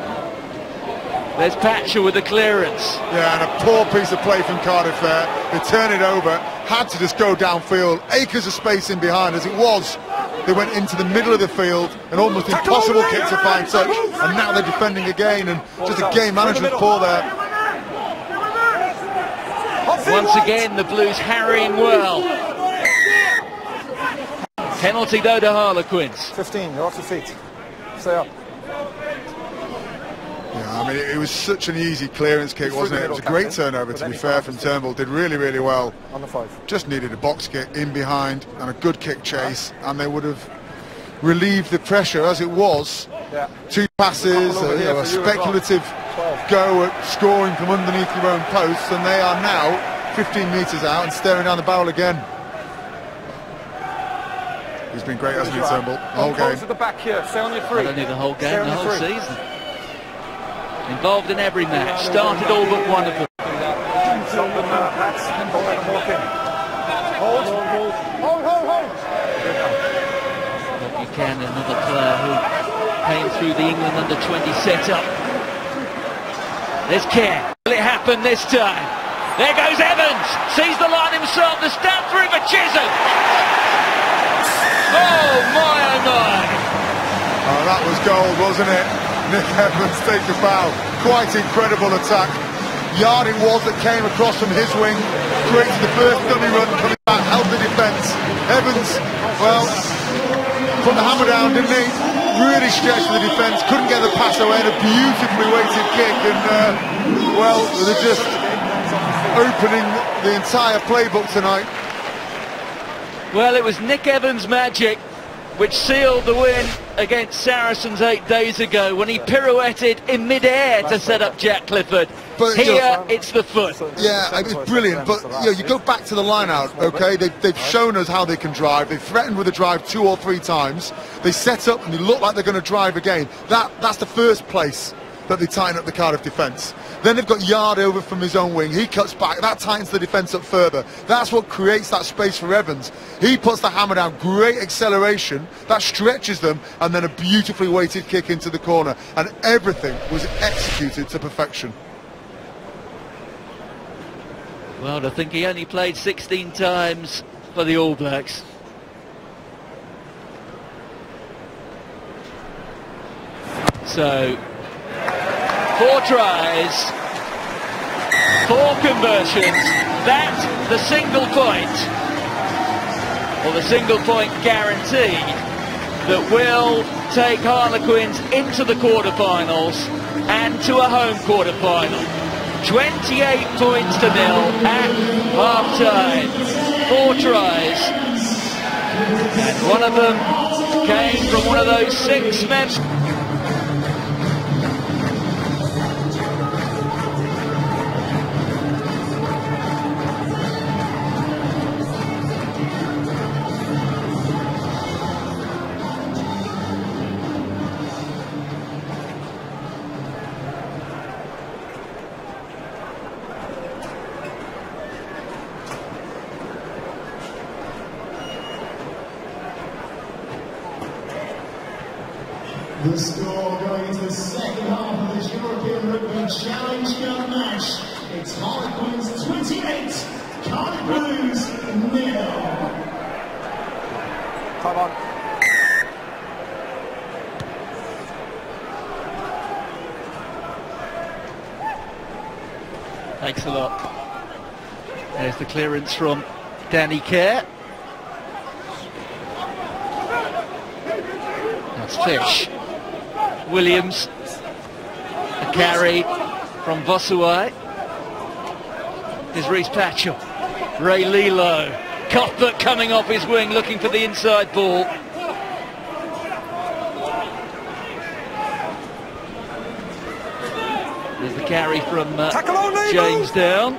There's Patcher with the clearance.
Yeah, and a poor piece of play from Cardiff there. They turn it over, had to just go downfield. Acres of space in behind. As it was, they went into the middle of the field, an almost impossible kick to find touch, and now they're defending again, and just a game management poor there.
Once again, the Blues harrying well. Penalty though to Harlequins.
15, you're off your feet. Stay up.
Yeah, I mean, it was such an easy clearance kick, wasn't it? It was a great turnover, to be fair, from Turnbull. Did really, really well.
On the 5.
Just needed a box kick in behind and a good kick chase, and they would have relieved the pressure as it was.
Yeah.
2 passes, a speculative go at scoring from underneath your own posts, and they are now 15 metres out and staring down the barrel again. He's been great, hasn't he, Turnbull? The whole game.
To the back here. Stay on your 3.
Not only the whole game, the whole season. Involved in every match, started all but one of them.
Stop them, Pats. Don't let them walk in. Hold.
Buchanan, another player who came through the England under-20 setup. There's Kerr. Will it happen this time? There goes Evans. Sees the line himself. The stab through for Chisholm. Oh my!
Oh, that was gold, wasn't it? Nick Evans takes a foul. Quite incredible attack. Yard it was that came across from his wing, created the first dummy run, coming back, held the defence. Evans, well, put the hammer down, didn't he? Really stretched the defence, couldn't get the pass away, and a beautifully weighted kick, and well, they're just opening the entire playbook tonight.
Well, it was Nick Evans' magic which sealed the win against Saracens 8 days ago when he pirouetted in mid-air to set up Jack Clifford.
But
here, it's the foot.
Yeah, it was brilliant, but you go back to the line-out, okay? They've shown us how they can drive. They've threatened with a drive 2 or 3 times. They set up and they look like they're going to drive again. That's the first place that they tighten up the Cardiff defence. Then they've got Yard over from his own wing. He cuts back. That tightens the defence up further. That's what creates that space for Evans. He puts the hammer down. Great acceleration. That stretches them. And then a beautifully weighted kick into the corner. And everything was executed to perfection.
Well, I think he only played 16 times for the All Blacks. So 4 tries, 4 conversions, that's the single point, or the single point guarantee that will take Harlequins into the quarterfinals and to a home quarterfinal. 28 points to 0 at half-time, 4 tries, and one of them came from one of those 6 men.
The score going into the second half of this European Rugby Challenge Cup match. It's Harlequins 28, Cardiff Blues 0.
Come on.
Thanks a lot. There's the clearance from Danny Kerr. That's Fish. Williams. A carry from Vosuai. Here's Reece Patchell. Ray Lilo. Cuthbert coming off his wing looking for the inside ball. There's the carry from James Down.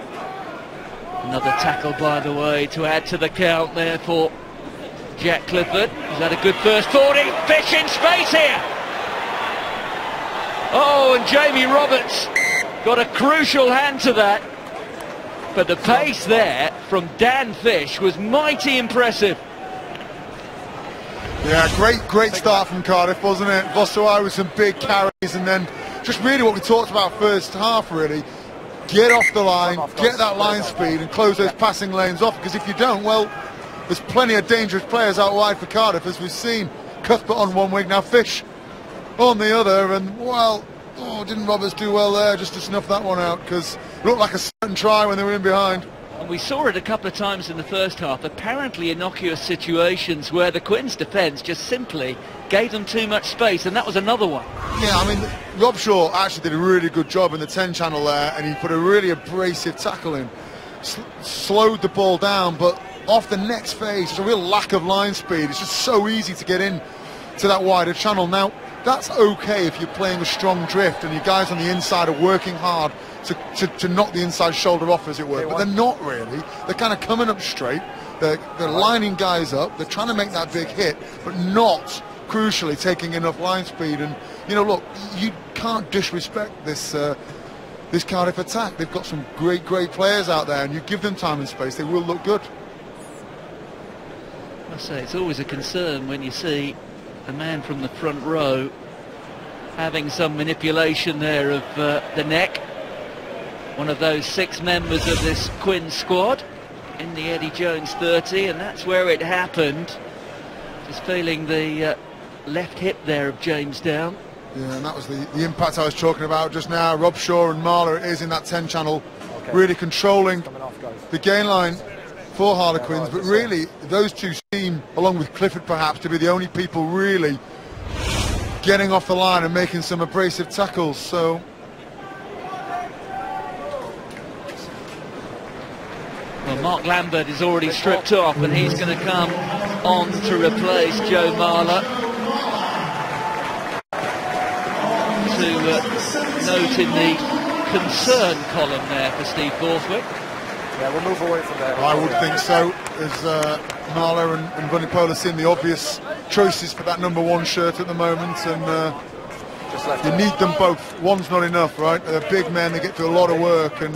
Another tackle, by the way, to add to the count there for Jack Clifford. He's had a good first 40. Fish in space here. Oh, and Jamie Roberts got a crucial hand to that. But the pace there from Dan Fish was mighty impressive.
Yeah, great start from Cardiff, wasn't it? Vosuai with some big carries, and then just really what we talked about first half, really. Get off the line, get that line speed and close those passing lanes off, because if you don't, well, there's plenty of dangerous players out wide for Cardiff, as we've seen. Cuthbert on one wing, now Fish on the other, and, well, didn't Roberts do well there just to snuff that one out, because it looked like a certain try when they were in behind.
And we saw it a couple of times in the first half, apparently innocuous situations where the Quins' defence just simply gave them too much space, and that was another one.
Yeah, I mean, Rob Shaw actually did a really good job in the 10 channel there, and he put a really abrasive tackle in. Slowed the ball down, but off the next phase, there's a real lack of line speed. It's just so easy to get in to that wider channel. Now, that's okay if you're playing a strong drift and your guys on the inside are working hard to knock the inside shoulder off, as it were, but they're not really. They're kind of coming up straight, they're lining guys up, they're trying to make that big hit, but not, crucially, taking enough line speed. And, you know, look, you can't disrespect this this Cardiff attack. They've got some great players out there, and you give them time and space, they will look good.
I say, it's always a concern when you see a man from the front row having some manipulation there of the neck. One of those 6 members of this Quinn squad in the Eddie Jones 30, and that's where it happened. Just feeling the left hip there of James Down.
Yeah, and that was the impact I was talking about just now. Rob Shaw and Marler is in that 10 channel, really controlling the gain line for Harlequins, but really those two seem, along with Clifford perhaps, to be the only people really getting off the line and making some abrasive tackles. So
well, Mark Lambert is already stripped off, and he's going to come on to replace Joe Marler. To note in the concern column there for Steve Borthwick.
Yeah, we'll move away from there.
I would think so, as Marler and Vunipola seem the obvious choices for that number 1 shirt at the moment, and you need them both. One's not enough, right? They're big men, they get through a lot of work, and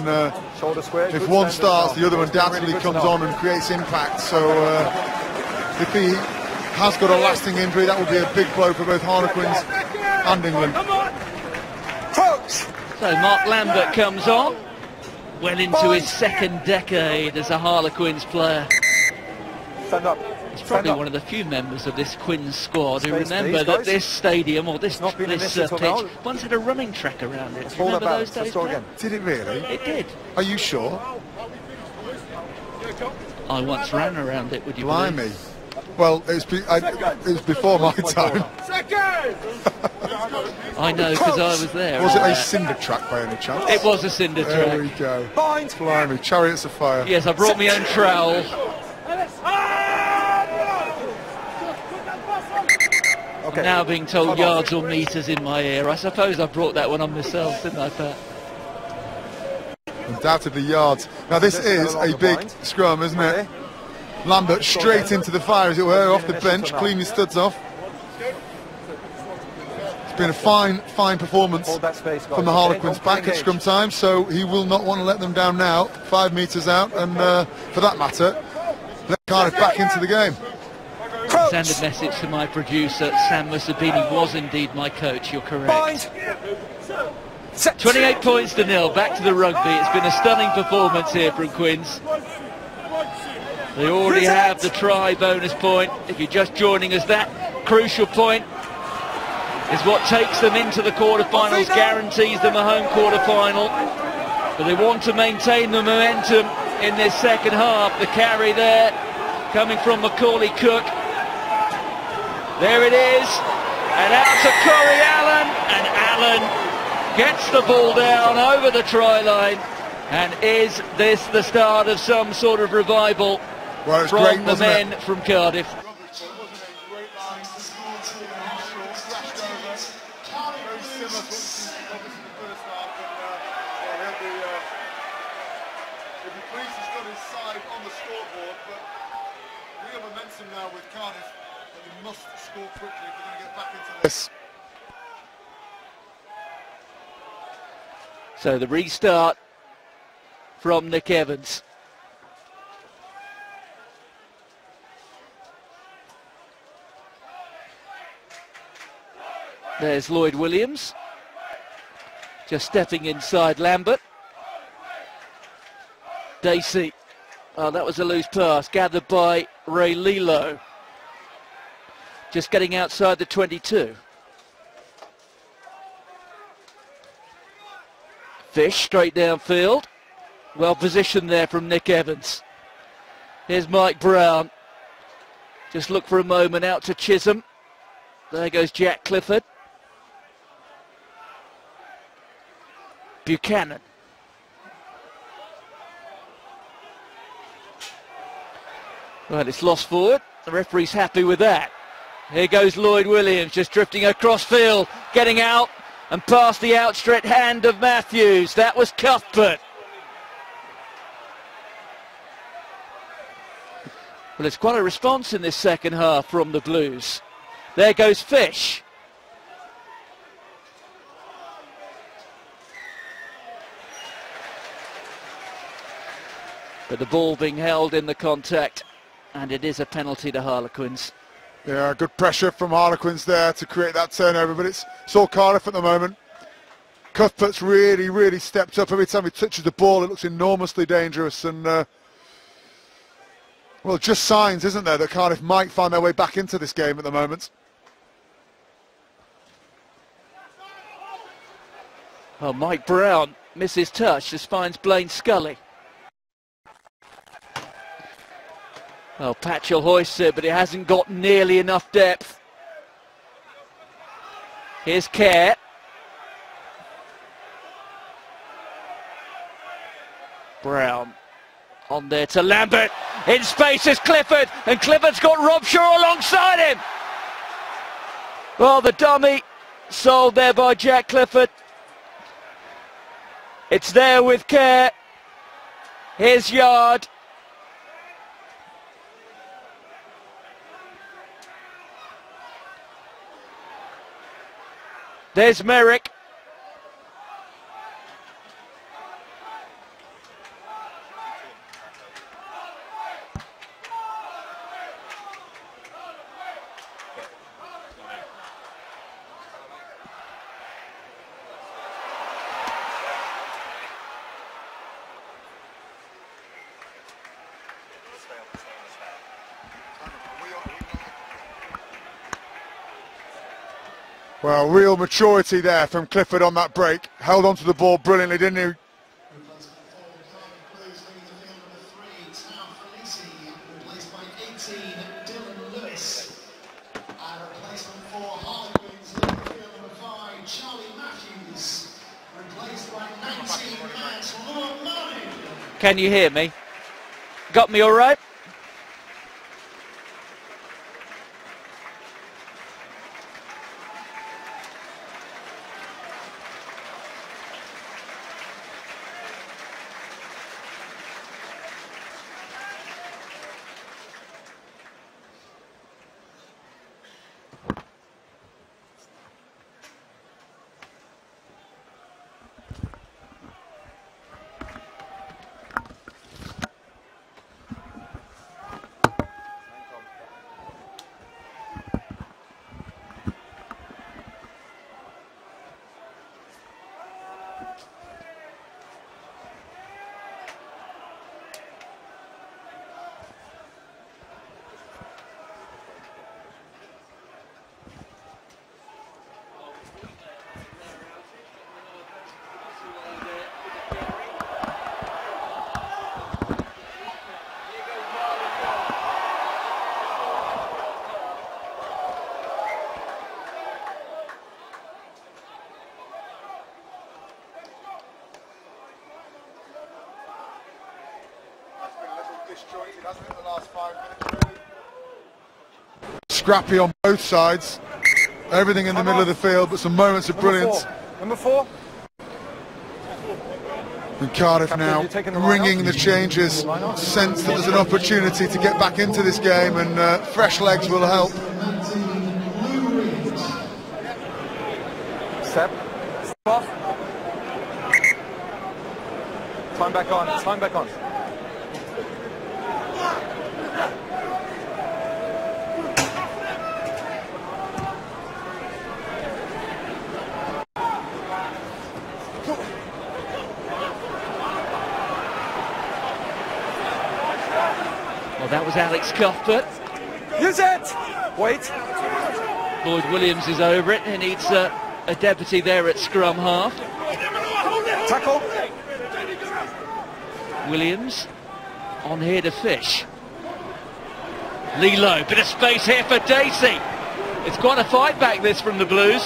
if one starts, the other undoubtedly comes on and creates impact. So if he has got a lasting injury, that would be a big blow for both Harlequins and England.
So Mark Lambert comes on, well into his 2nd decade as a Harlequins player.
Stand up.
He's probably one of the few members of this Quins squad who remember that this stadium, or this pitch, once had a running track around it. Do you remember those days?
Did it really?
It did.
Are you sure?
I once ran around it, would you
believe?
Blimey.
Well, it was before my time.
I know, because I was there.
Was it a cinder track by any chance?
It was a cinder track.
There we go. Blimey, chariots of fire.
Yes, I brought my own trowel. Okay. Now being told yards or metres in my ear. I suppose I brought that one on myself, didn't I, Pat?
Undoubtedly yards. Now this is a big scrum, isn't it? Lambert straight into the fire, as it were, off the bench, clean his studs off. It's been a fine performance from the Harlequins back at scrum time, so he will not want to let them down now. 5 metres out, and for that matter, let Cardiff back into the game.
Send a message to my producer, Sam Musabini was indeed my coach, you're correct. 28 points to 0, back to the rugby. It's been a stunning performance here from Quins. They already have the try bonus point. If you're just joining us, that crucial point is what takes them into the quarterfinals, guarantees them a home quarterfinal. But they want to maintain the momentum in this second half. The carry there coming from Macaulay Cook. There it is, and out to Corey Allen, and Allen gets the ball down over the try line. And is this the start of some sort of revival from the men from Cardiff?
On the scoreboard, but real momentum now with Cardiff, but they must score quickly if they're going to get back into this.
So the restart from Nick Evans. There's Lloyd Williams, just stepping inside Lambert. Dacey. Oh, that was a loose pass, gathered by Ray Lilo. Just getting outside the 22. Fish straight downfield. Well positioned there from Nick Evans. Here's Mike Brown. Just look for a moment out to Chisholm. There goes Jack Clifford. Buchanan. Well, it's lost forward. The referee's happy with that. Here goes Lloyd Williams, just drifting across field, getting out and past the outstretched hand of Matthews. That was Cuthbert. Well, it's quite a response in this second half from the Blues. There goes Fish. But the ball being held in the contact. And it is a penalty to Harlequins.
Yeah, good pressure from Harlequins there to create that turnover, but it's all Cardiff at the moment. Cuthbert's really stepped up. Every time he touches the ball, it looks enormously dangerous. And, well, just signs, isn't there, that Cardiff might find their way back into this game at the moment.
Oh, Mike Brown misses touch, just finds Blaine Scully. Well, Patchell hoists it, but it hasn't got nearly enough depth. Here's Kerr. Brown on there to Lambert. In space is Clifford, and Clifford's got Rob Shaw alongside him. Well, the dummy sold there by Jack Clifford. It's there with Kerr. Here's Yard. There's Merrick.
Well, real maturity there from Clifford on that break. Held onto the ball brilliantly, didn't he?
Can you hear me? Got me all right?
Scrappy on both sides, everything in the middle of the field, but some moments of brilliance.
Number 4.
And Cardiff now ringing the changes, sense that there's an opportunity to get back into this game, and fresh legs will help.
Step off. Time back on, time back on.
Well, that was Alex Cuthbert.
Use it! Wait.
Lloyd Williams is over it. He needs a deputy there at scrum half.
Tackle.
Williams on here to Fish. Lilo, bit of space here for Dacey. It's quite a fight back this from the Blues.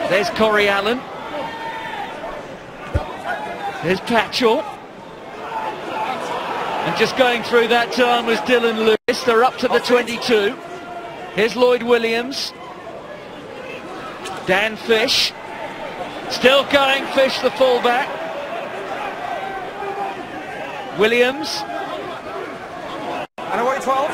There's Corey Allen. There's Patchell. And just going through that time was Dylan Lewis. They're up to the 22. Here's Lloyd Williams. Dan Fish. Still going, Fish the fullback. Williams.
And away 12.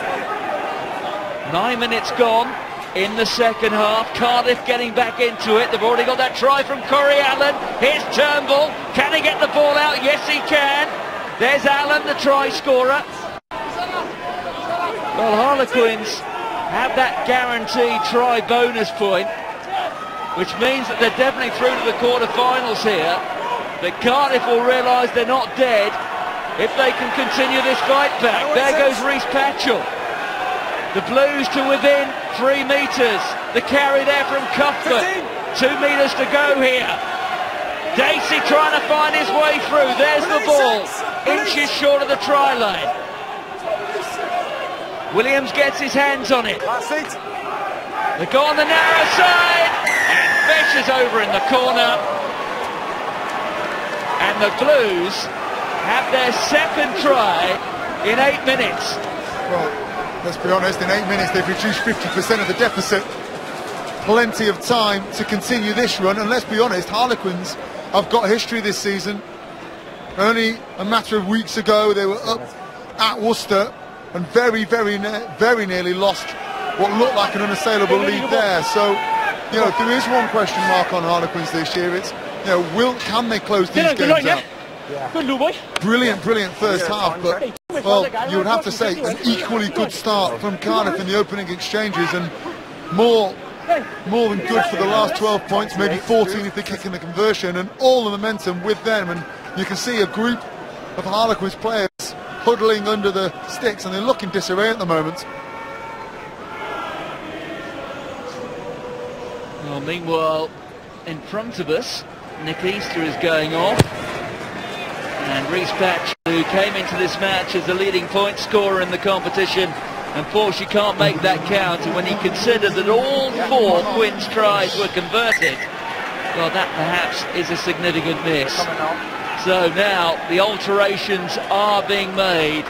9 minutes gone in the second half. Cardiff getting back into it. They've already got that try from Corey Allen. Here's Turnbull. Can he get the ball out? Yes, he can. There's Allen, the try scorer. Well, Harlequins have that guaranteed try bonus point, which means that they're definitely through to the quarter-finals here. But Cardiff will realise they're not dead if they can continue this fight back. There goes Rhys Patchell. The Blues to within 3 metres. The carry there from Cuthbert. 2 metres to go here. Dacey trying to find his way through. There's the ball. Inches short of the try line. Williams gets his hands on it. They go on the narrow side. And Fish is over in the corner. And the Blues have their second try in 8 minutes.
Well, let's be honest, in 8 minutes they've reduced 50% of the deficit. Plenty of time to continue this run, and let's be honest, Harlequins have got history this season. Only a matter of weeks ago they were up at Worcester and very nearly lost what looked like an unassailable lead there. So, you know, if there is one question mark on Harlequins this year, it's, you know, can they close these games out? Brilliant first half, but, well, you would have to say an equally good start from Cardiff in the opening exchanges, and more than good for the last 12 points, maybe 14 if they kick in the conversion, and all the momentum with them. And you can see a group of Harlequins players huddling under the sticks, and they look in disarray at the moment.
Well, meanwhile, in front of us, Nick Easter is going off. And Rhys Patchell, who came into this match as the leading point scorer in the competition, unfortunately can't make that count. And when he considered that all 4 Quins tries were converted, well, that perhaps is a significant miss. So now the alterations are being made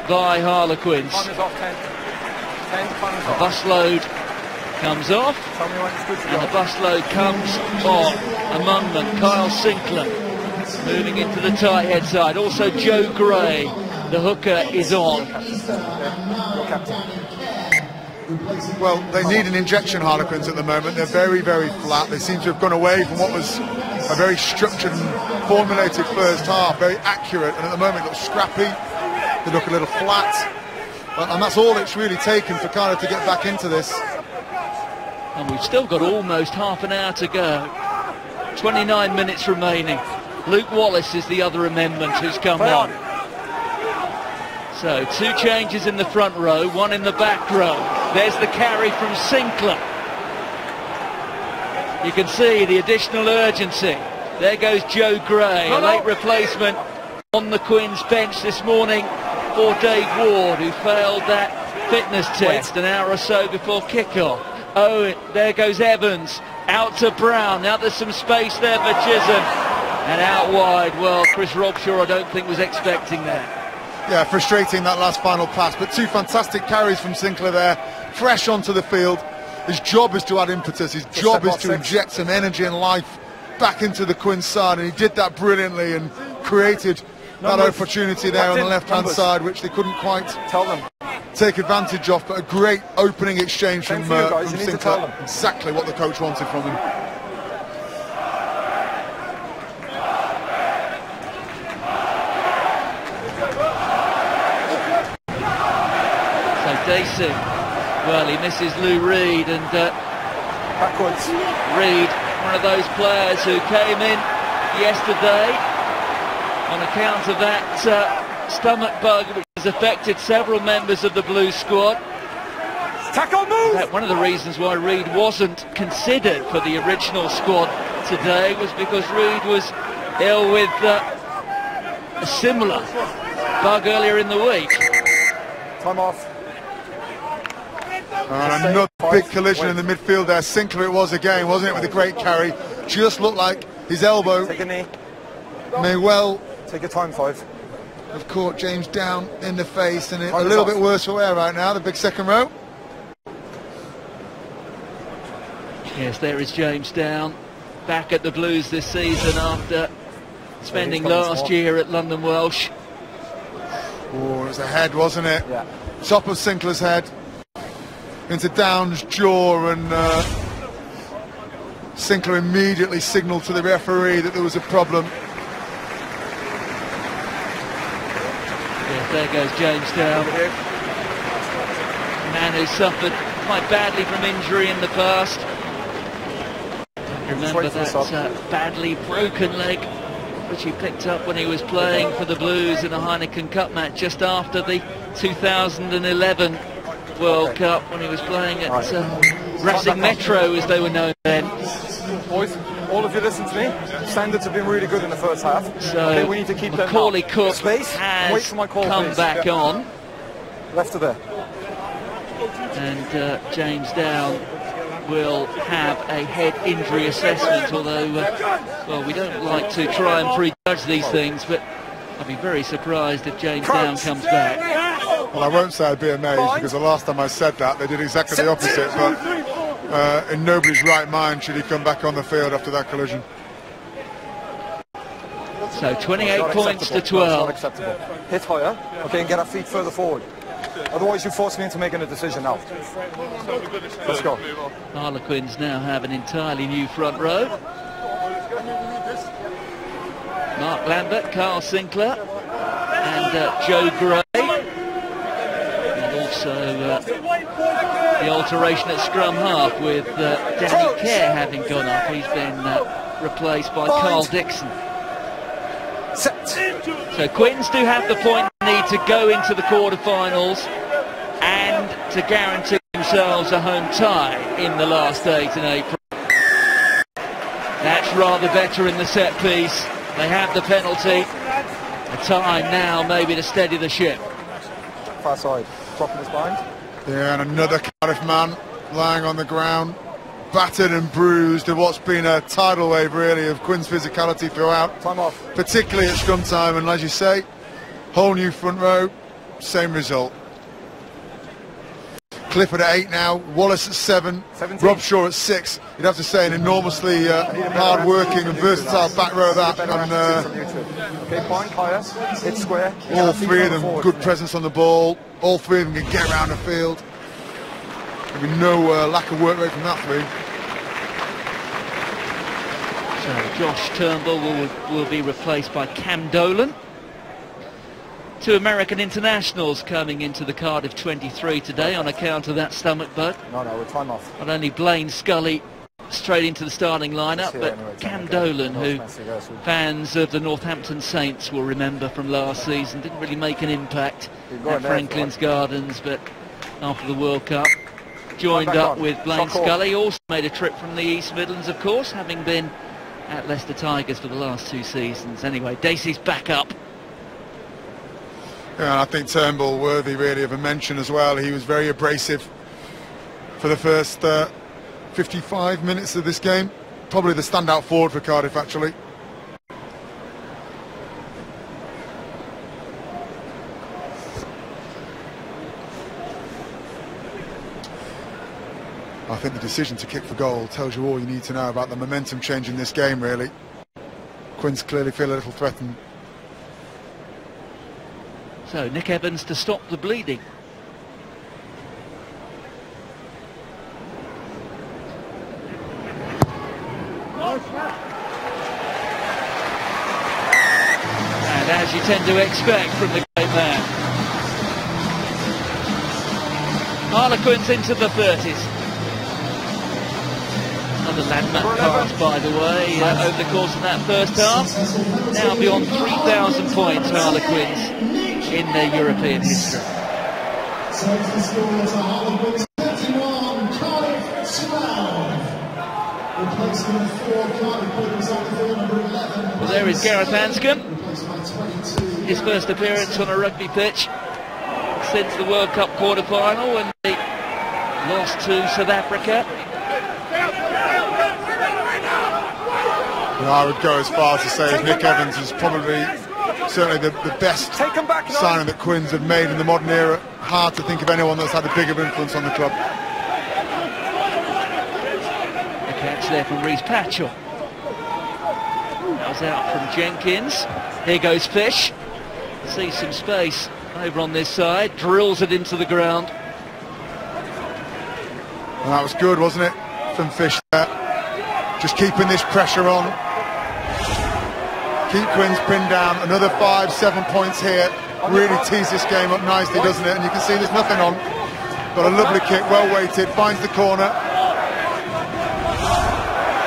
by Harlequins. The bus load comes off, and the bus load comes on among them. Kyle Sinclair moving into the tight head side. Also Joe Gray, the hooker, is on.
Well, they need an injection, Harlequins, at the moment. They're very flat. They seem to have gone away from what was a very structured and formulated first half, very accurate, and at the moment it looks scrappy. They look a little flat, and that's all it's really taken for Cardiff to get back into this.
And we've still got almost half an hour to go. 29 minutes remaining. Luke Wallace is the other amendment who's come on. So 2 changes in the front row, 1 in the back row. There's the carry from Sinclair. You can see the additional urgency. There goes Joe Gray, a late replacement on the Quins bench this morning for Dave Ward, who failed that fitness test an hour or so before kickoff. Oh, there goes Evans, out to Brown. Now there's some space there for Chisholm. And out wide, well, Chris Robshaw I don't think was expecting that.
Yeah, frustrating that last final pass, but two fantastic carries from Sinclair there, fresh onto the field. His job is to add impetus, his job is to inject some energy and life back into the Quins side, and he did that brilliantly and created that opportunity there on the left-hand side, which they couldn't quite take advantage of, but a great opening exchange from Sinclair. Exactly what the coach wanted from him.
Dacey, well, he misses Lou Reed, and
backwards.
Reed, one of those players who came in yesterday on account of that stomach bug which has affected several members of the Blues squad.
Tackle move!
In fact, one of the reasons why Reed wasn't considered for the original squad today was because Reed was ill with a similar bug earlier in the week.
Time off.
And another big collision in the midfield there. Sinclair it was again, wasn't it, with a great carry. Just looked like his elbow
Take a knee.
may well
Take your time, 5.
have caught James down in the face, and a little bit worse for wear right now, the big second row.
Yes, there is James Down, back at the Blues this season after spending last year at London Welsh.
Oh, it was a head, wasn't it?
Yeah.
Top of Sinclair's head into Down's jaw, and Sinclair immediately signalled to the referee that there was a problem.
Yes, there goes James Down, a man who suffered quite badly from injury in the past. Remember that badly broken leg which he picked up when he was playing for the Blues in a Heineken Cup match just after the 2011 World Cup, when he was playing at Racing Metro, as they were known then.
Boys, all of you listen to me. Standards have been really good in the first half.
So
we need to keep
Macaulay Cook
space.
has
Wait for my call,
come
please.
back on.
Left of there.
And James Down will have a head injury assessment, although well, we don't like to try and prejudge these things, but I'd be very surprised if James Down comes back.
Well, I won't say I'd be amazed, because the last time I said that they did exactly the opposite, but in nobody's right mind should he come back on the field after that collision.
So 28 points to 12.
Not acceptable. Hit higher, okay, and get our feet further forward. Otherwise you force me into making a decision now. Let's go.
Harlequins now have an entirely new front row. Mark Lambert, Carl Sinclair and Joe Gray. And also the alteration at scrum half with Danny Kerr having gone up. He's been replaced by Carl Dixon. So Quins do have the point they need to go into the quarterfinals and to guarantee themselves a home tie in the last 8 in April. That's rather better in the set piece. They have the penalty. A time now maybe to steady the ship.
Far side, dropping his bind.
Yeah, and another Cardiff man lying on the ground, battered and bruised in what's been a tidal wave really of Quins' physicality throughout.
Time off.
Particularly at scrum time, and as you say, whole new front row, same result. Clifford at 8 now, Wallace at 7,
17.
Rob Shaw at 6. You'd have to say an enormously hard-working and versatile back row that. And
okay, point higher, hit square.
all three of them, good presence on the ball. All three of them can get around the field. There'll be no lack of work rate from that three.
So Josh Turnbull will be replaced by Cam Dolan. 2 American internationals coming into the Cardiff 23 today on account of that stomach bug.
No, we're time off.
Not only Blaine Scully straight into the starting lineup, but Cam Dolan, who fans of the Northampton Saints will remember from last season, didn't really make an impact at Franklin's Gardens, but after the World Cup joined up with Blaine Scully. Also made a trip from the East Midlands, of course, having been at Leicester Tigers for the last 2 seasons. Anyway, Dacey's back up.
Yeah, and I think Turnbull worthy really of a mention as well. He was very abrasive for the first 55 minutes of this game. Probably the standout forward for Cardiff, actually. I think the decision to kick for goal tells you all you need to know about the momentum change in this game, really. Quins clearly feel a little threatened.
So Nick Evans to stop the bleeding. And as you tend to expect from the great man. Harlequins into the 30s. Another landmark pass, by the way, over the course of that first half. Now beyond 3,000 points, Harlequins, in their European history.
So the score is Harlequins 31, Cardiff 12. Replacement for Cardiff Blues on the field, number 11.
Well, there is Gareth Anscombe.
Replaced by 22.
His first appearance on a rugby pitch since the World Cup quarter-final when they lost to South Africa.
Well, I would go as far as to say Nick Evans is probably certainly the best signing that Quins have made in the modern era. Hard to think of anyone that's had a bigger influence on the club.
A catch there from Reece Patchell. That was out from Jenkins. Here goes Fish. Sees some space over on this side. Drills it into the ground.
And that was good, wasn't it, from Fish there. Just keeping this pressure on. Keep Quins pinned down. Another 5-7 points here. Really tees this game up nicely, doesn't it? And you can see there's nothing on. Got a lovely kick, well weighted, finds the corner.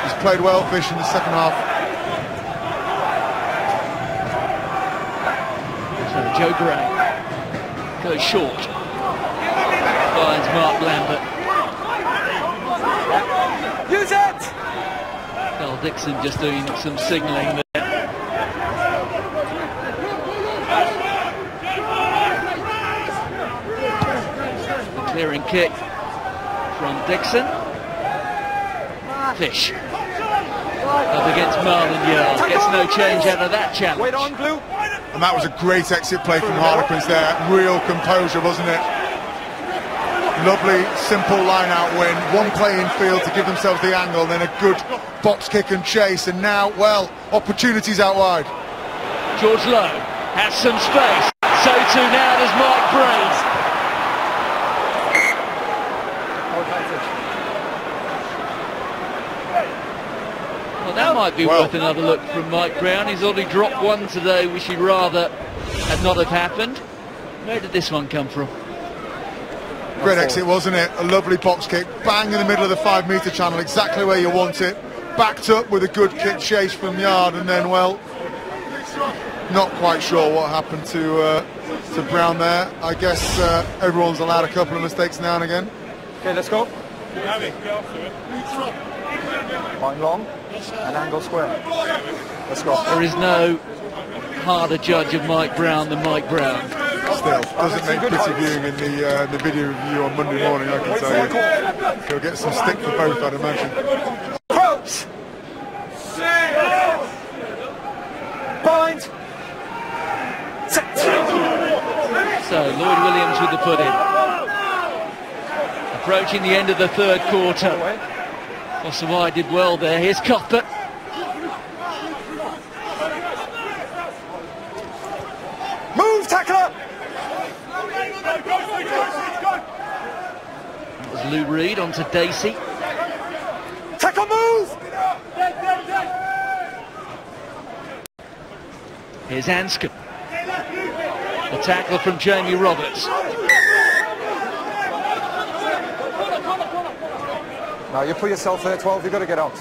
He's played well, Fish, in the second half.
So Joe Gray goes short. Finds Mark Lambert.
Use it!
Carl Dixon just doing some signalling there. Clearing kick from Dixon. Fish up against Marlon Yarl. Gets no change out of that challenge.
Wait on, Blue.
And that was a great exit play from Harlequins there. Real composure, wasn't it? Lovely, simple line-out win. One play in field to give themselves the angle, then a good box kick and chase. And now, well, opportunities out wide.
George Lowe has some space. So too now does Mike Brown. Well, that might be worth another look from Mike Brown. He's already dropped one today, which he'd rather had not have happened. Where did this one come from?
Great exit, wasn't it? A lovely box kick, bang in the middle of the 5-metre channel, exactly where you want it. Backed up with a good kick chase from Yard, and then, well, not quite sure what happened to Brown there. I guess everyone's allowed a couple of mistakes now and again.
Okay, let's go. Line long and angle square. Let's go.
There is no harder judge of Mike Brown than Mike Brown.
Still, doesn't make pretty viewing in the video review on Monday morning, I can tell you. He'll get some stick for both, I'd imagine.
Approach! Bind! Set!
So, Lloyd Williams with the put-in. Approaching the end of the third quarter. Osawai did well there. Here's Cuthbert.
Move, tackler!
That was Lou Reed onto Dacey.
Tackle, move!
Here's Anscombe. The tackle from Jamie Roberts.
Now you put yourself there, 12, you've got to get out.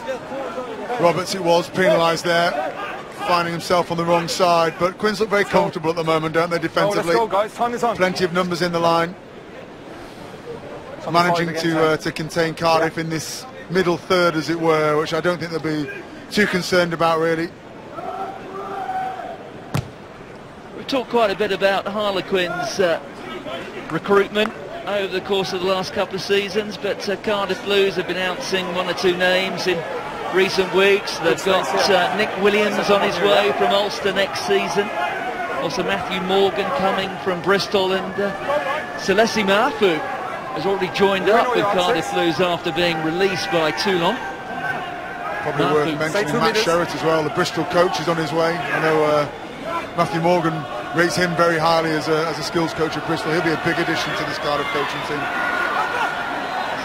Roberts, it was penalised there, finding himself on the wrong side, but Quins look very comfortable at the moment, don't they, defensively?
Let's go, guys, time is on.
Plenty of numbers in the line. Managing to contain Cardiff in this middle third, as it were, which I don't think they'll be too concerned about, really.
We've talked quite a bit about Harlequins' recruitment over the course of the last couple of seasons, but Cardiff Blues have been announcing one or two names in recent weeks. They've got Nick Williams on his way from Ulster next season. Also Matthew Morgan coming from Bristol, and Selesi Mafu has already joined up with Cardiff Blues after being released by Toulon.
Probably worth mentioning Matt Sherritt as well, the Bristol coach, is on his way. I know Matthew Morgan rates him very highly as a skills coach at Bristol. He'll be a big addition to this Cardiff coaching team.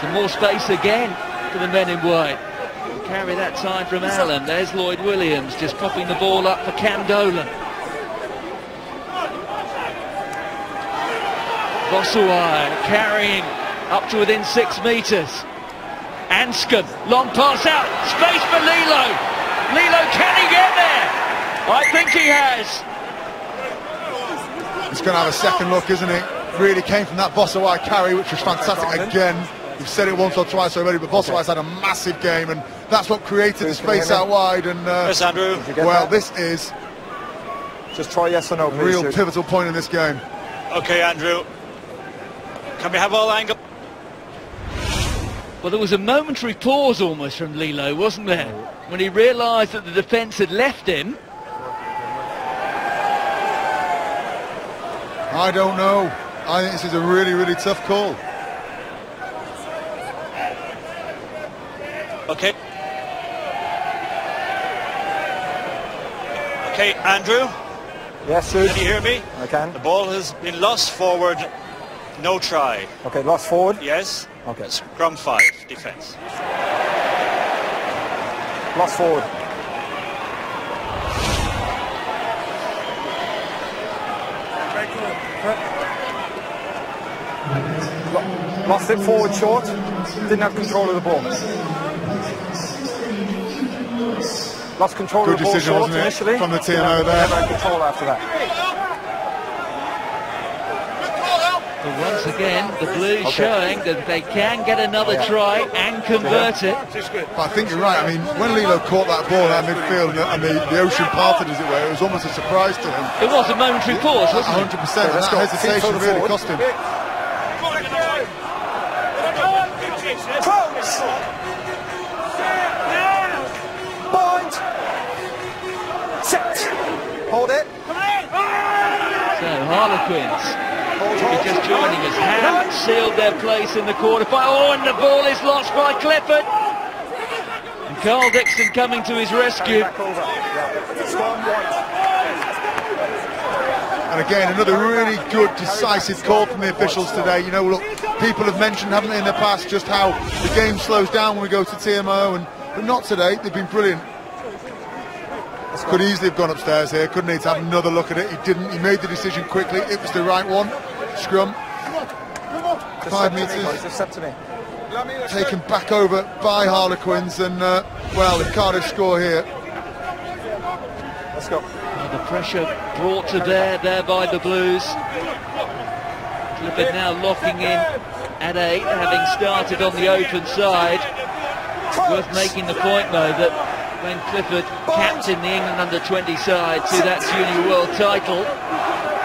Some more space again for the men in white. Carry that time from Allen. There's Lloyd Williams just popping the ball up for Cam Dolan. Bossuai carrying up to within 6 metres. Anscombe, long pass out, space for Lilo. Lilo, can he get there? I think he has.
He's going to have a second look, isn't he? Really came from that Bossuai carry, which was fantastic again. We've said it once or twice already, but Bossuai's had a massive game, and that's what created the space out wide. And
yes, Andrew.
Well, this is
just try yes or no, please.
A real pivotal point in this game.
Okay, Andrew. Can we have all angle?
Well, there was a momentary pause almost from Lilo, wasn't there? When he realised that the defence had left him.
I don't know. I think this is a really, really tough call.
Okay. Okay, Andrew.
Yes, sir.
Can you hear me?
I can.
The ball has been lost forward. No try.
Okay, lost forward.
Yes.
Okay.
Scrum 5, defence.
Lost forward. Lost it forward short. Didn't have control of the ball. Lost control
Good
of the ball
decision,
short
wasn't it,
initially.
from the TMO there.
Never had control after that.
But once again, the Blues showing that they can get another try and convert it.
But I think you're right. I mean, when Lilo caught that ball out midfield and the ocean parted, as it were, it was almost a surprise to him.
It was a momentary pause, wasn't it?
100%. And that hesitation really cost him.
Point. Set. Hold it.
So Harlequins, just joining us, have sealed their place in the quarter-final. Oh, and the ball is lost by Clifford. And Carl Dixon coming to his rescue.
And again, another really good, decisive call from the officials today. You know, look, people have mentioned, haven't they, in the past, just how the game slows down when we go to TMO, but not today. They've been brilliant. Could easily have gone upstairs here, couldn't he, to have another look at it. He didn't. He made the decision quickly. It was the right one. Scrum. 5 metres. Taken back over by Harlequins, and well, if Cardiff score here.
Let's go.
The pressure brought to bear there by the Blues. Clifford now locking in at 8, having started on the open side. Worth making the point, though, that when Clifford captained the England under-20 side to that junior world title,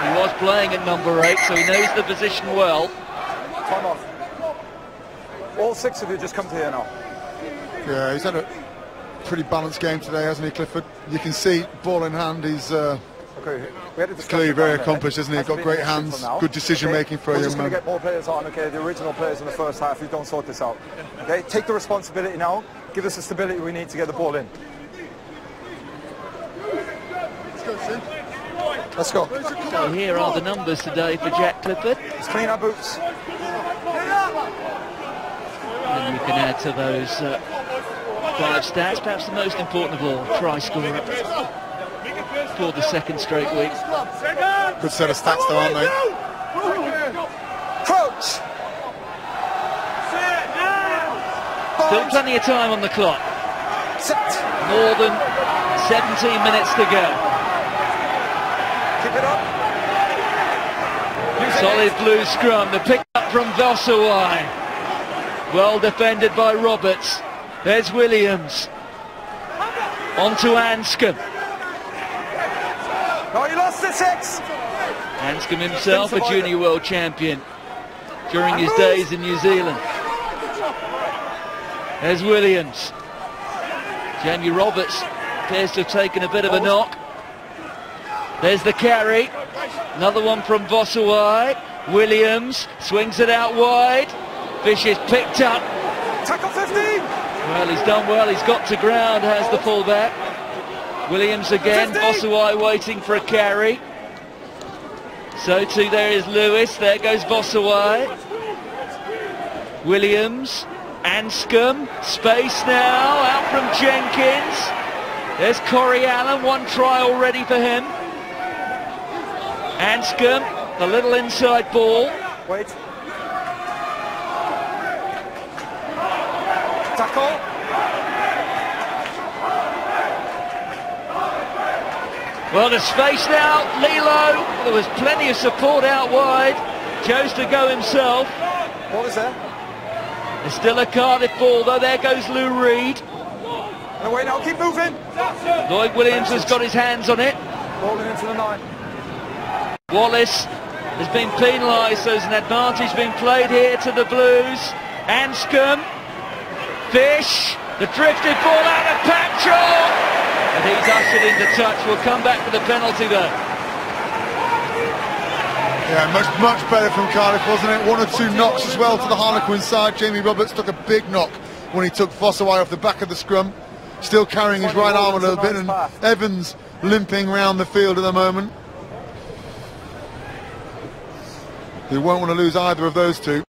he was playing at number 8, so he knows the position well.
Time off. All 6 of you just come to here now.
Yeah, he's had a pretty balanced game today, hasn't he, Clifford? You can see, ball in hand, he's clearly very accomplished, isn't he? He's got great hands, good decision-making for a young man.
We're just going to get more players on, okay? The original players in the first half, you don't sort this out. Okay, take the responsibility now. Give us the stability we need to get the ball in. Let's go.
So here are the numbers today for Jack Clifford.
Let's clean our boots.
And you can add to those 5 stats, perhaps the most important of all, try scorer for the 2nd straight week.
Good set of stats though, aren't they?
Crouch.
Still plenty of time on the clock. More than 17 minutes to go.
Keep it up.
Solid Blue scrum. The pick up from Bossuai. Well defended by Roberts. There's Williams. On to Anscombe.
No, you lost the 6.
Anscombe himself a junior world champion during his days in New Zealand. There's Williams. Jamie Roberts appears to have taken a bit of a knock. There's the carry. Another one from Bossuai. Williams swings it out wide. Fish is picked up.
Tackle 15!
Well, he's done well. He's got to ground, has the fullback. Williams again. Bossuai waiting for a carry. So too there is Lewis. There goes Bossuai. Williams. Anscombe. Space now. Out from Jenkins. There's Corey Allen. One try already for him. Anscombe. The little inside ball.
Wait. Tackle.
Well, the space now. Lilo. There was plenty of support out wide. Chose to go himself.
What was there?
There's still a Cardiff ball, though. There goes Lou Reed.
No, wait, now keep moving.
Lloyd Williams has got his hands on it.
Rolling into the 9.
Wallace has been penalised, so there's an advantage being played here to the Blues. Anscombe. Fish. The drifted ball out of Patchell. And he's ushered into touch. We'll come back for the penalty, though.
Yeah, much better from Cardiff, wasn't it? 1 or 2 knocks as well to the Harlequins side. Jamie Roberts took a big knock when he took Bossuai off the back of the scrum. Still carrying his right arm a little bit, and Evans limping round the field at the moment. They won't want to lose either of those two.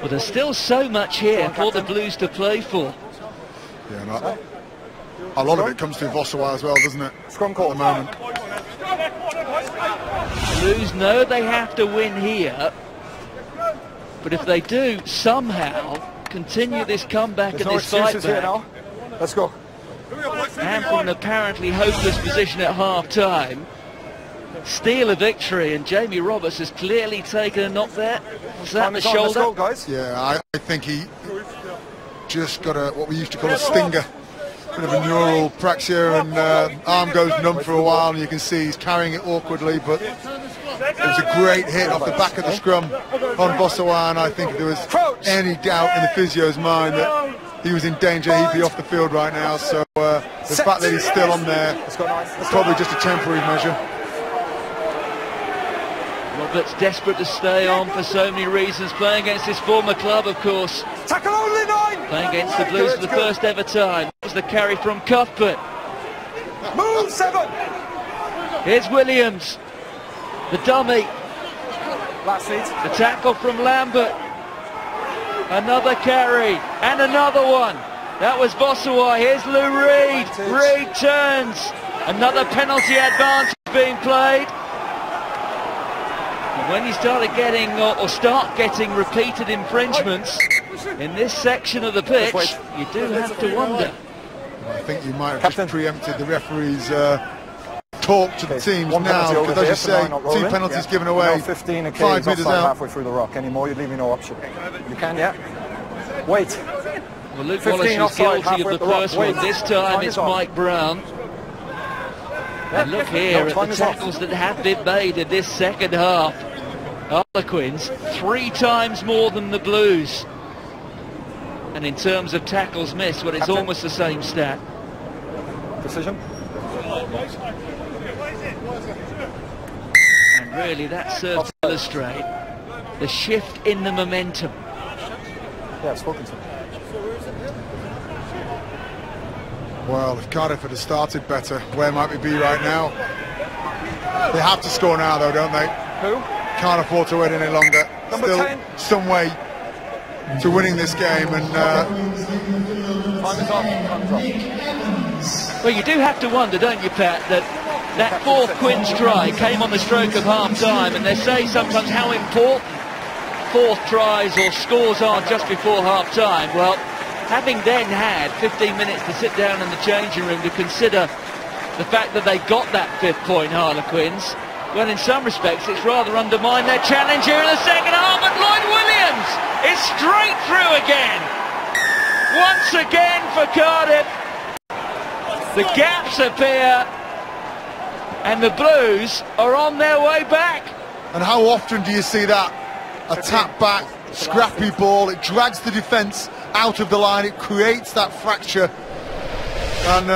Well, there's still so much here for the Blues to play for.
Yeah, and a lot of it comes through Bossuai as well, doesn't it?
Scrum call
at the moment.
Blues know they have to win here, but if they do somehow continue this comeback and this fight back,
now. Let's go.
and from an apparently hopeless position at half-time, steal a victory, and Jamie Roberts has clearly taken a knock there. Was that the shoulder?
Let's go, guys.
Yeah, I think he just got what we used to call a stinger. Bit of a neural praxia, and arm goes numb for a while, and you can see he's carrying it awkwardly, but it was a great hit off the back of the scrum on Bossuai, and I think if there was any doubt in the physio's mind that he was in danger, he'd be off the field right now. So the fact that he's still on there is probably just a temporary measure.
Roberts desperate to stay on for so many reasons, playing against his former club, of course.
Tackle only 9!
Playing against the Blues for the first ever time. That was the carry from Cuthbert.
Move 7!
Here's Williams. The dummy.
Last seat.
The tackle from Lambert. Another carry. And another one. That was Bossuai. Here's Lou Reed. Reed turns. Another penalty advantage being played. And when you started getting, or start getting repeated infringements in this section of the pitch, you do have to wonder.
I think you might have just preempted the referee's talk to the teams now, because as you say, 2 penalties given away,
15
5 metres out.
Halfway through the rock. Any more, you'd leave me no option. You can, yeah. Wait.
Well, Luke Wallace was guilty of the first one. This time it's Mike Brown. And look here at the tackles that have been made in this second half. Harlequins 3 times more than the Blues. And in terms of tackles missed, well, it's almost the same stat.
Decision.
And really that serves to illustrate the shift in the momentum.
Yeah, I've spoken to him.
Well, if Cardiff had started better, where might we be right now? They have to score now, though, don't they?
Who?
Can't afford to wait any longer.
Number
Still
10.
some way to winning this game, and
Time is up.
Well, you do have to wonder, don't you, Pat, that fourth Quins try came on the stroke of half-time, and they say sometimes how important fourth tries or scores are just before half-time. Well, having then had 15 minutes to sit down in the changing room to consider the fact that they got that 5th point, Harlequins, well, in some respects, it's rather undermined their challenge here in the second half, but Lloyd Williams is straight through again. Once again for Cardiff. The gaps appear, and the Blues are on their way back.
And how often do you see that? A tap back, scrappy ball, it drags the defence out of the line, it creates that fracture. And,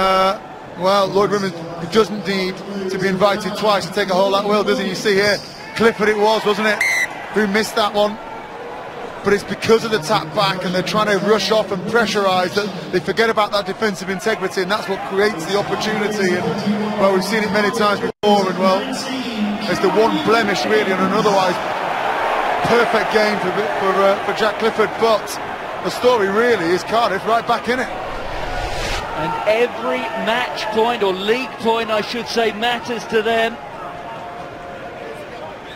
well, Lloyd Williams doesn't need to be invited twice to take a hold that well, does he? You see here, Clifford it was, wasn't it? who missed that one. But it's because of the tap back and they're trying to rush off and pressurise that they forget about that defensive integrity, and that's what creates the opportunity. And well, we've seen it many times before, and well, there's the one blemish really on an otherwise perfect game for Jack Clifford. But the story really is Cardiff right back in it.
And every match point, or league point I should say, matters to them.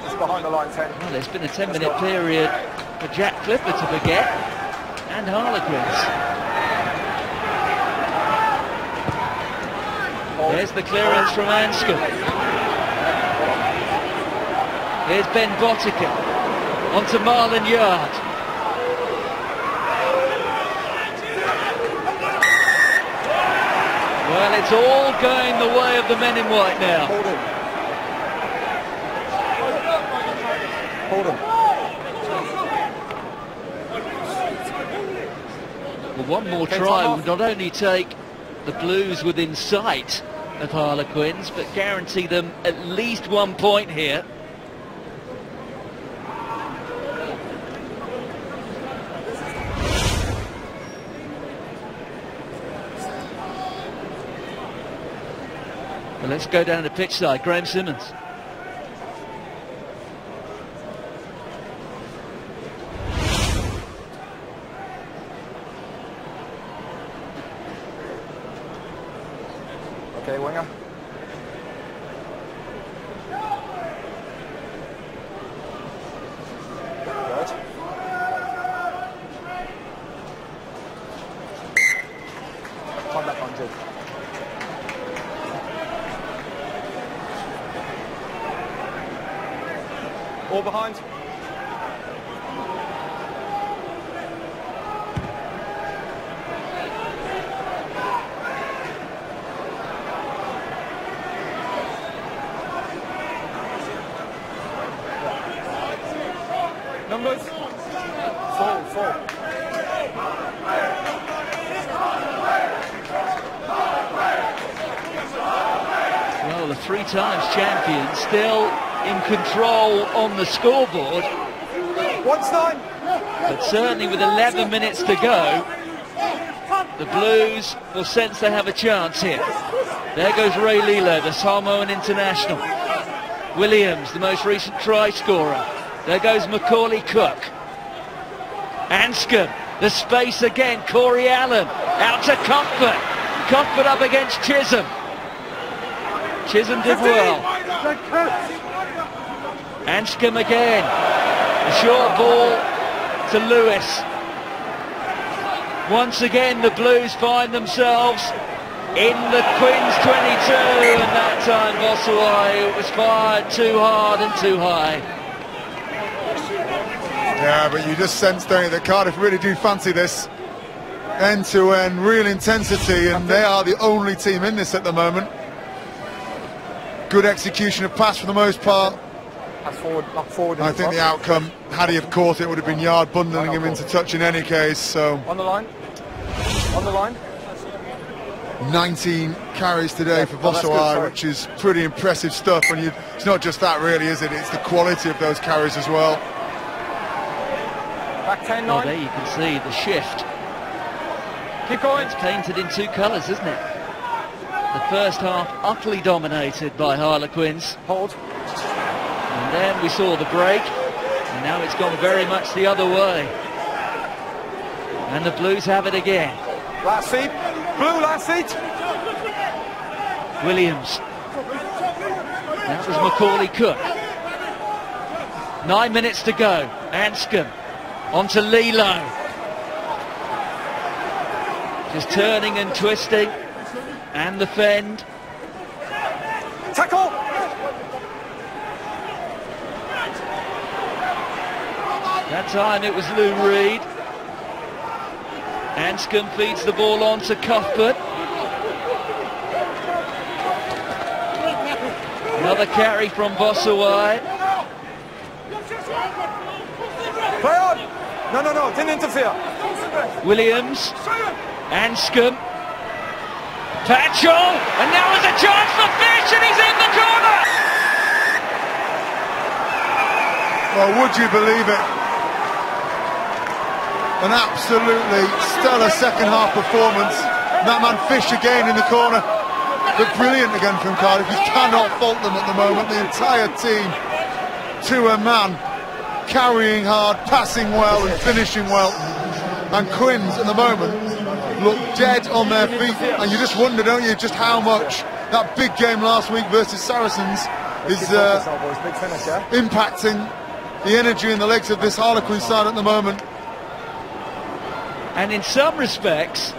It's behind the line, 10.
Well, there's been a 10-minute period for Jack Clifford to forget, and Harlequins. There's the clearance from Anscombe. Here's Ben Botica onto Marlon Yard. Well, it's all going the way of the men in white now.
Hold him.
Well, one more try would not only take the Blues within sight of Harlequins, but guarantee them at least 1 point here. Well, let's go down the pitch side. Graham Simmons.
Okay, winger. Good. Come back on, Jake. All behind. Numbers. Full.
Well, the 3 times champion still in control on the scoreboard.
1-9.
But certainly with 11 minutes to go, the Blues will sense they have a chance here. There goes Ray Lilo, the Samoan international. Williams, the most recent try scorer. There goes Macaulay Cook. Anscombe, the space again. Corey Allen, out to Cuthbert. Cuthbert up against Chisholm. Chisholm did well. Anscombe again. A short ball to Lewis. Once again, the Blues find themselves in the Quins 22, and that time Bossuai was fired too hard and too high.
Yeah, but you just sense, don't you, that Cardiff really do fancy this end-to-end, real intensity, and they are the only team in this at the moment. Good execution of pass for the most part.
Pass forward, up forward.
I think the outcome, had he have caught it, would have been Yard bundling him into touch in any case. So
on the line. On the line.
19 carries today for Bossuai, which is pretty impressive stuff. And it's not just that, really, is it? It's the quality of those carries as well.
Back 10-9.
Oh, there you can see the shift.
Keep going.
It's painted in 2 colours, isn't it? The first half utterly dominated by Harlequins.
Hold.
And then we saw the break, and now it's gone very much the other way. And the Blues have it again.
Last seat. Blue, last seat.
Williams. That was Macaulay Cook. 9 minutes to go. Anscombe onto Lilo. Just turning and twisting. And the fend.
Tackle.
That time it was Lou Reed. Anscombe feeds the ball on to Cuthbert. Another carry from Bossuai.
Play on. No, didn't interfere.
Williams. Anscombe. Patchell. And now there's a chance for Fish, and he's in the corner.
Well, would you believe it? An absolutely stellar second half performance. That man Fish again in the corner. But brilliant again from Cardiff. You cannot fault them at the moment. The entire team to a man, carrying hard, passing well and finishing well. And Quins at the moment look dead on their feet. And you just wonder, don't you, just how much that big game last week versus Saracens is impacting the energy in the legs of this Harlequins side at the moment.
And in some respects,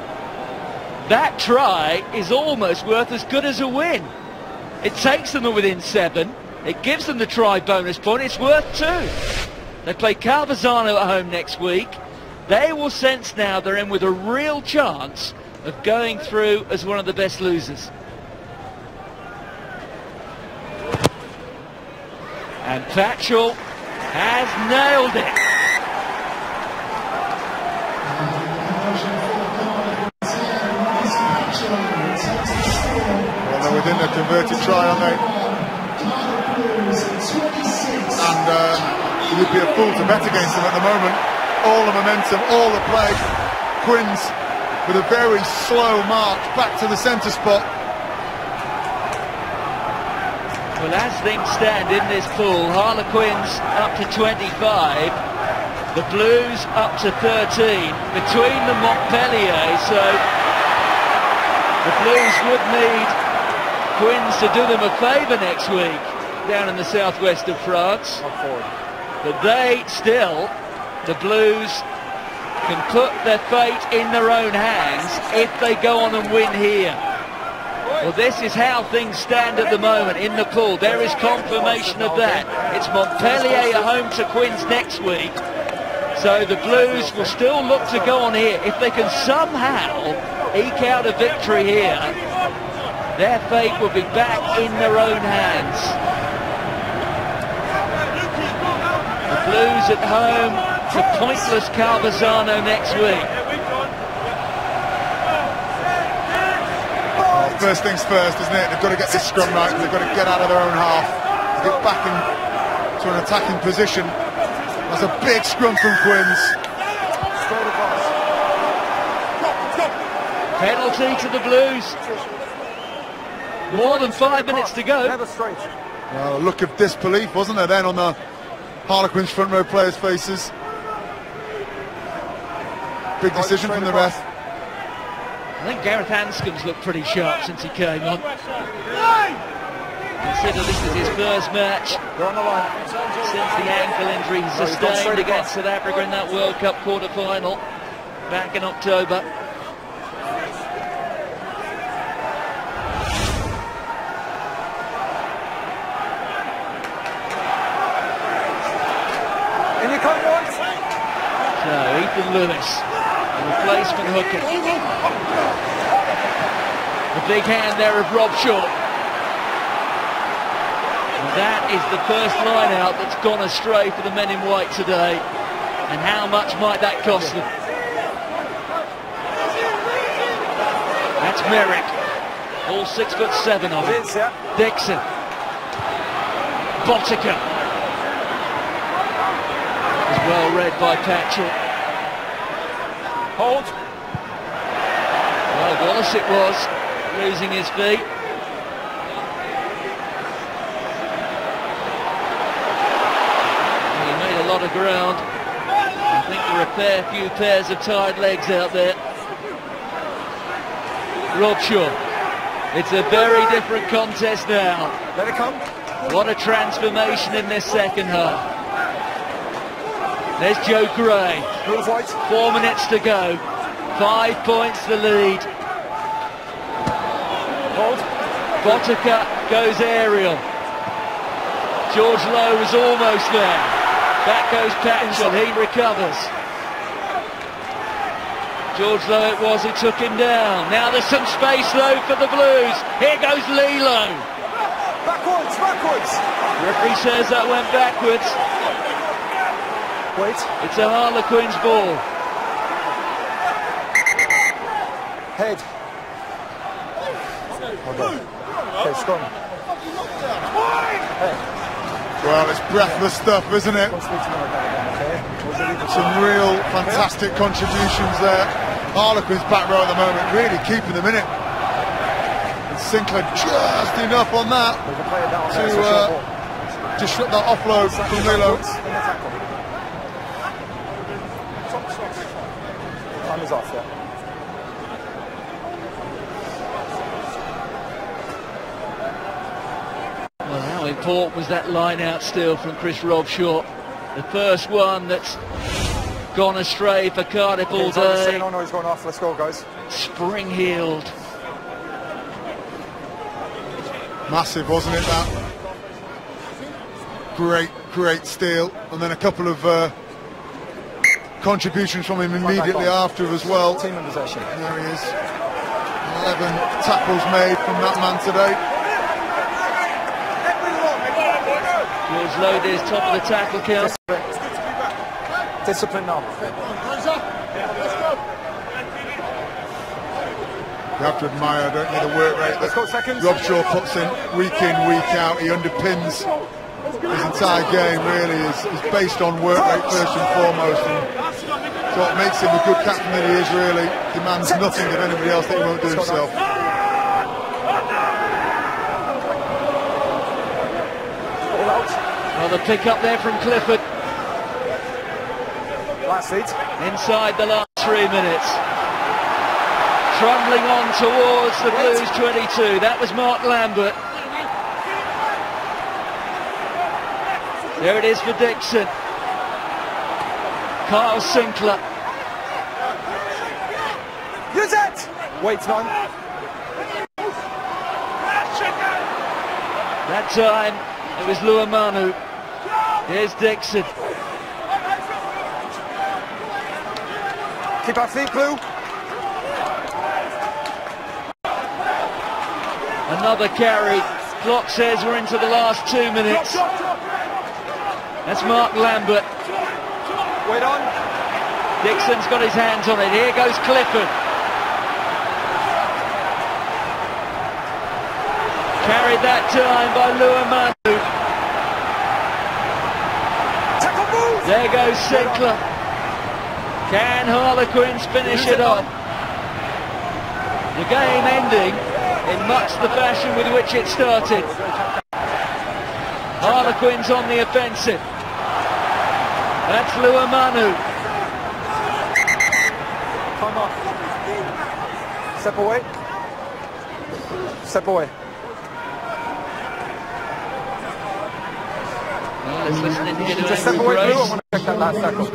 that try is almost worth as good as a win. It takes them to within 7. It gives them the try bonus point. It's worth 2. They play Carvazzano at home next week. They will sense now they're in with a real chance of going through as one of the best losers. And Patchell has nailed it.
Well, they're within a converted try, aren't they? And it would be a fool to bet against them at the moment. All the momentum, all the play. Quins with a very slow march back to the centre spot.
Well, as things stand in this pool, Harlequins up to 25, the Blues up to 13, between the Montpellier, so the Blues would need Quins to do them a favour next week down in the southwest of France. But they still, the Blues, can put their fate in their own hands if they go on and win here. Well, this is how things stand at the moment in the pool. There is confirmation of that. It's Montpellier at home to Quins next week. So the Blues will still look to go on here. If they can somehow eke out a victory here, their fate will be back in their own hands. The Blues at home to pointless Carvazzano next week.
First things first, isn't it? They've got to get this scrum right. They've got to get out of their own half, get back into an attacking position. That's a big scrum from Quins.
Penalty to the Blues. More than 5 minutes to go.
Well, a look of disbelief, wasn't there, then, on the Harlequins front row players' faces. Big decision from the ref.
I think Gareth Hanscom's looked pretty sharp since he came on. Consider this is his first match since the ankle injury he sustained against South Africa in that World Cup quarter-final back in October. So Ethan Lewis, the replacement hooker. The big hand there of Rob Shaw. And that is the first line out that's gone astray for the men in white today. And how much might that cost them? That's Merrick. All 6'7" of him. Dixon. Botica. Well read by Patchell.
Hold.
Well, Wallace it was, losing his feet. He made a lot of ground. I think there are a few pairs of tired legs out there. Rob Shaw. It's a very different contest now.
Let it come.
What a transformation in this second half. There's Joe Gray. 4 minutes to go. 5 points the lead.
Hold.
Botica goes aerial. George Lowe was almost there. Back goes Patchell. He recovers. George Lowe it was who took him down. Now there's some space though for the Blues. Here goes Lilo.
Backwards, backwards.
Referee says that went backwards.
Wait.
It's a Harlequins ball.
Head. Okay, scrum. Head.
Well, it's breathless stuff, isn't it? Some real fantastic contributions there. Harlequins back row at the moment, really keeping them in it. And Sinclair just enough on that to disrupt that offload from Lilo.
Time is off, yeah.
Well, how important was that line out still from Chris Robshaw? The first one that's gone astray for Cardiff all day.
No, he's going off. Let's go, guys.
Spring-heeled.
Massive, wasn't it, that? Great steal. And then a couple of contributions from him immediately after as well.
Team in possession.
There he is. 11 tackles made from that man today.
George Lodi's top of the tackle count.
Discipline now.
You have to admire, don't you, the work rate that Robshaw puts in, week out. He underpins his entire game, really, is based on work rate first and foremost. And so what makes him a good captain that he is, really. Demands nothing of anybody else that he won't do himself.
Another pick up there from Clifford.
Last seat.
Inside the last 3 minutes. Trundling on towards the Blues 22. That was Mark Lambert. There it is for Dixon. Kyle Sinclair.
Use it! Wait, none.
That time it was Luamanu. Here's Dixon.
Keep our feet, Blue.
Another carry. Clock says we're into the last 2 minutes. That's Mark Lambert.
Wait on.
Dixon's got his hands on it. Here goes Clifford. Carried that time by Luamanu.
Tackle move.
There goes Sinclair. Can Harlequins finish it off? The game ending in much the fashion with which it started. Harlequins on the offensive. That's Luamanu.
Time off. Step away. Step away.
Let's listen in here to
Just step
Andrew
away, Blue. I
Grace.
want to check that last tackle.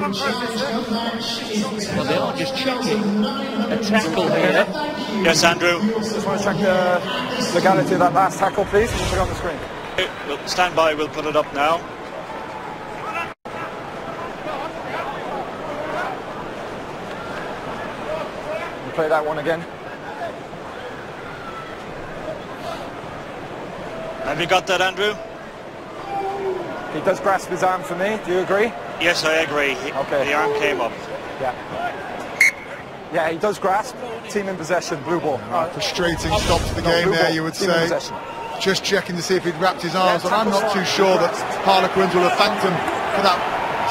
Well, they are just checking a tackle here.
Yes, Andrew.
Just want to check the legality of that last tackle, please. Put it on the screen.
We'll stand by, we'll put it up now.
We'll play that one again.
Have you got that, Andrew?
He does grasp his arm for me. Do you agree?
Yes, I agree.
Okay.
The arm came up.
Yeah. Yeah, he does grasp. Team in possession, blue ball.
Frustrating stop to the game there, you would
Team in
say.
possession.
Just checking to see if he'd wrapped his arms, and I'm not too sure that Harlequins will have thanked him for that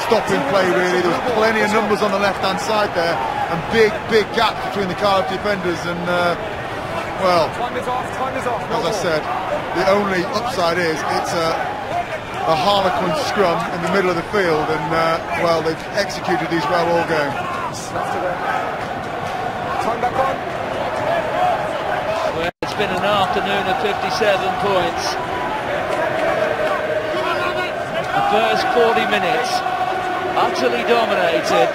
stopping play, really. There was plenty of numbers on the left-hand side there, and big gaps between the Cardiff defenders, and, well,
Time is off, time is off.
as I said, the only upside is it's a Harlequin scrum in the middle of the field, and, well, they've executed these well all game.
Time back on.
Well, it's been an afternoon of 57 points. The first 40 minutes utterly dominated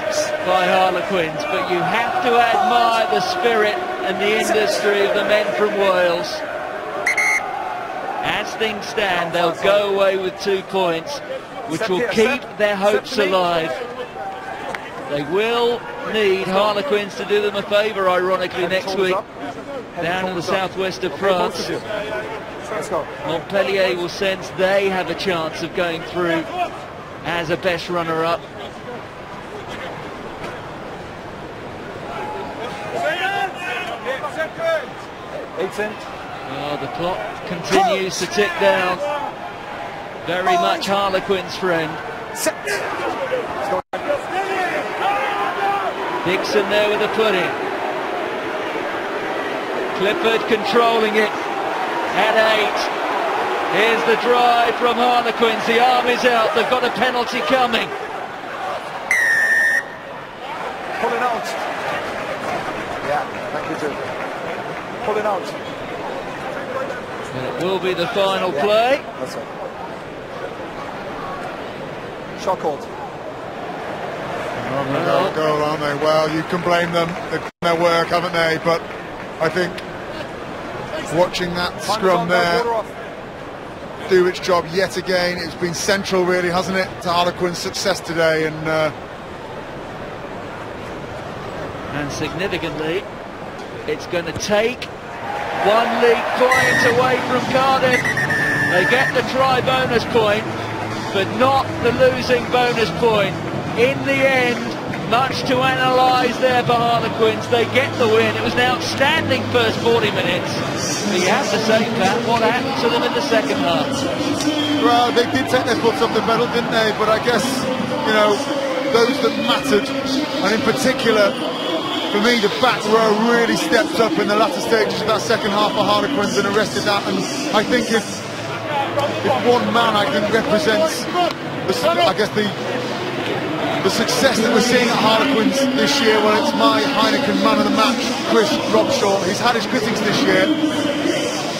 by Harlequins, but you have to admire the spirit and the industry of the men from Wales. As things stand, they'll go away with 2 points, which will keep their hopes alive. They will need Harlequins to do them a favour, ironically, next week, down in the southwest of France.
Let's go.
Montpellier will sense they have a chance of going through as a best runner-up.
Eight in.
Oh, the clock continues to tick down. Very much Harlequins' friend. Dixon there with the footing. Clifford controlling it at 8. Here's the drive from Harlequins. The arm is out. They've got a penalty coming.
Pulling out. Yeah, thank you too. Pulling out.
And it will be the final play.
That's it. Shot called.
Goal, aren't they? Well, you can blame them. They've done their work, haven't they? But I think watching that scrum there do its job yet again, it's been central, really, hasn't it, to Harlequins' success today?
And significantly, it's going to take 1 league point away from Cardiff. They get the try bonus point, but not the losing bonus point. In the end, much to analyse there for Harlequins. They get the win. It was an outstanding first 40 minutes. But you have to say, Pat, what happened to them in the second half?
Well, they did take their foot off the pedal, didn't they? But I guess, you know, those that mattered, and in particular, for me, the back row really stepped up in the latter stages of that second half for Harlequins and arrested that. And I think if one man, I think, represents, the success that we're seeing at Harlequins this year, well, it's my Heineken man of the match, Chris Robshaw. He's had his critics this year,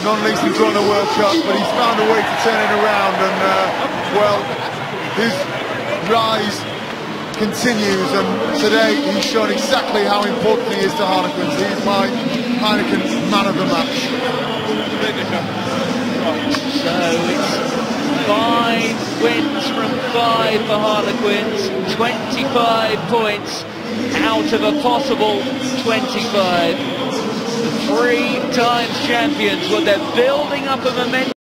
not least in drawing the World Cup, but he's found a way to turn it around, and well, his rise continues, and today he's shown exactly how important he is to Harlequins. He's my Heineken man of the match.
So it's 5 wins from 5 for Harlequins, 25 points out of a possible 25. 3 times champions. Well, they're building up a momentum.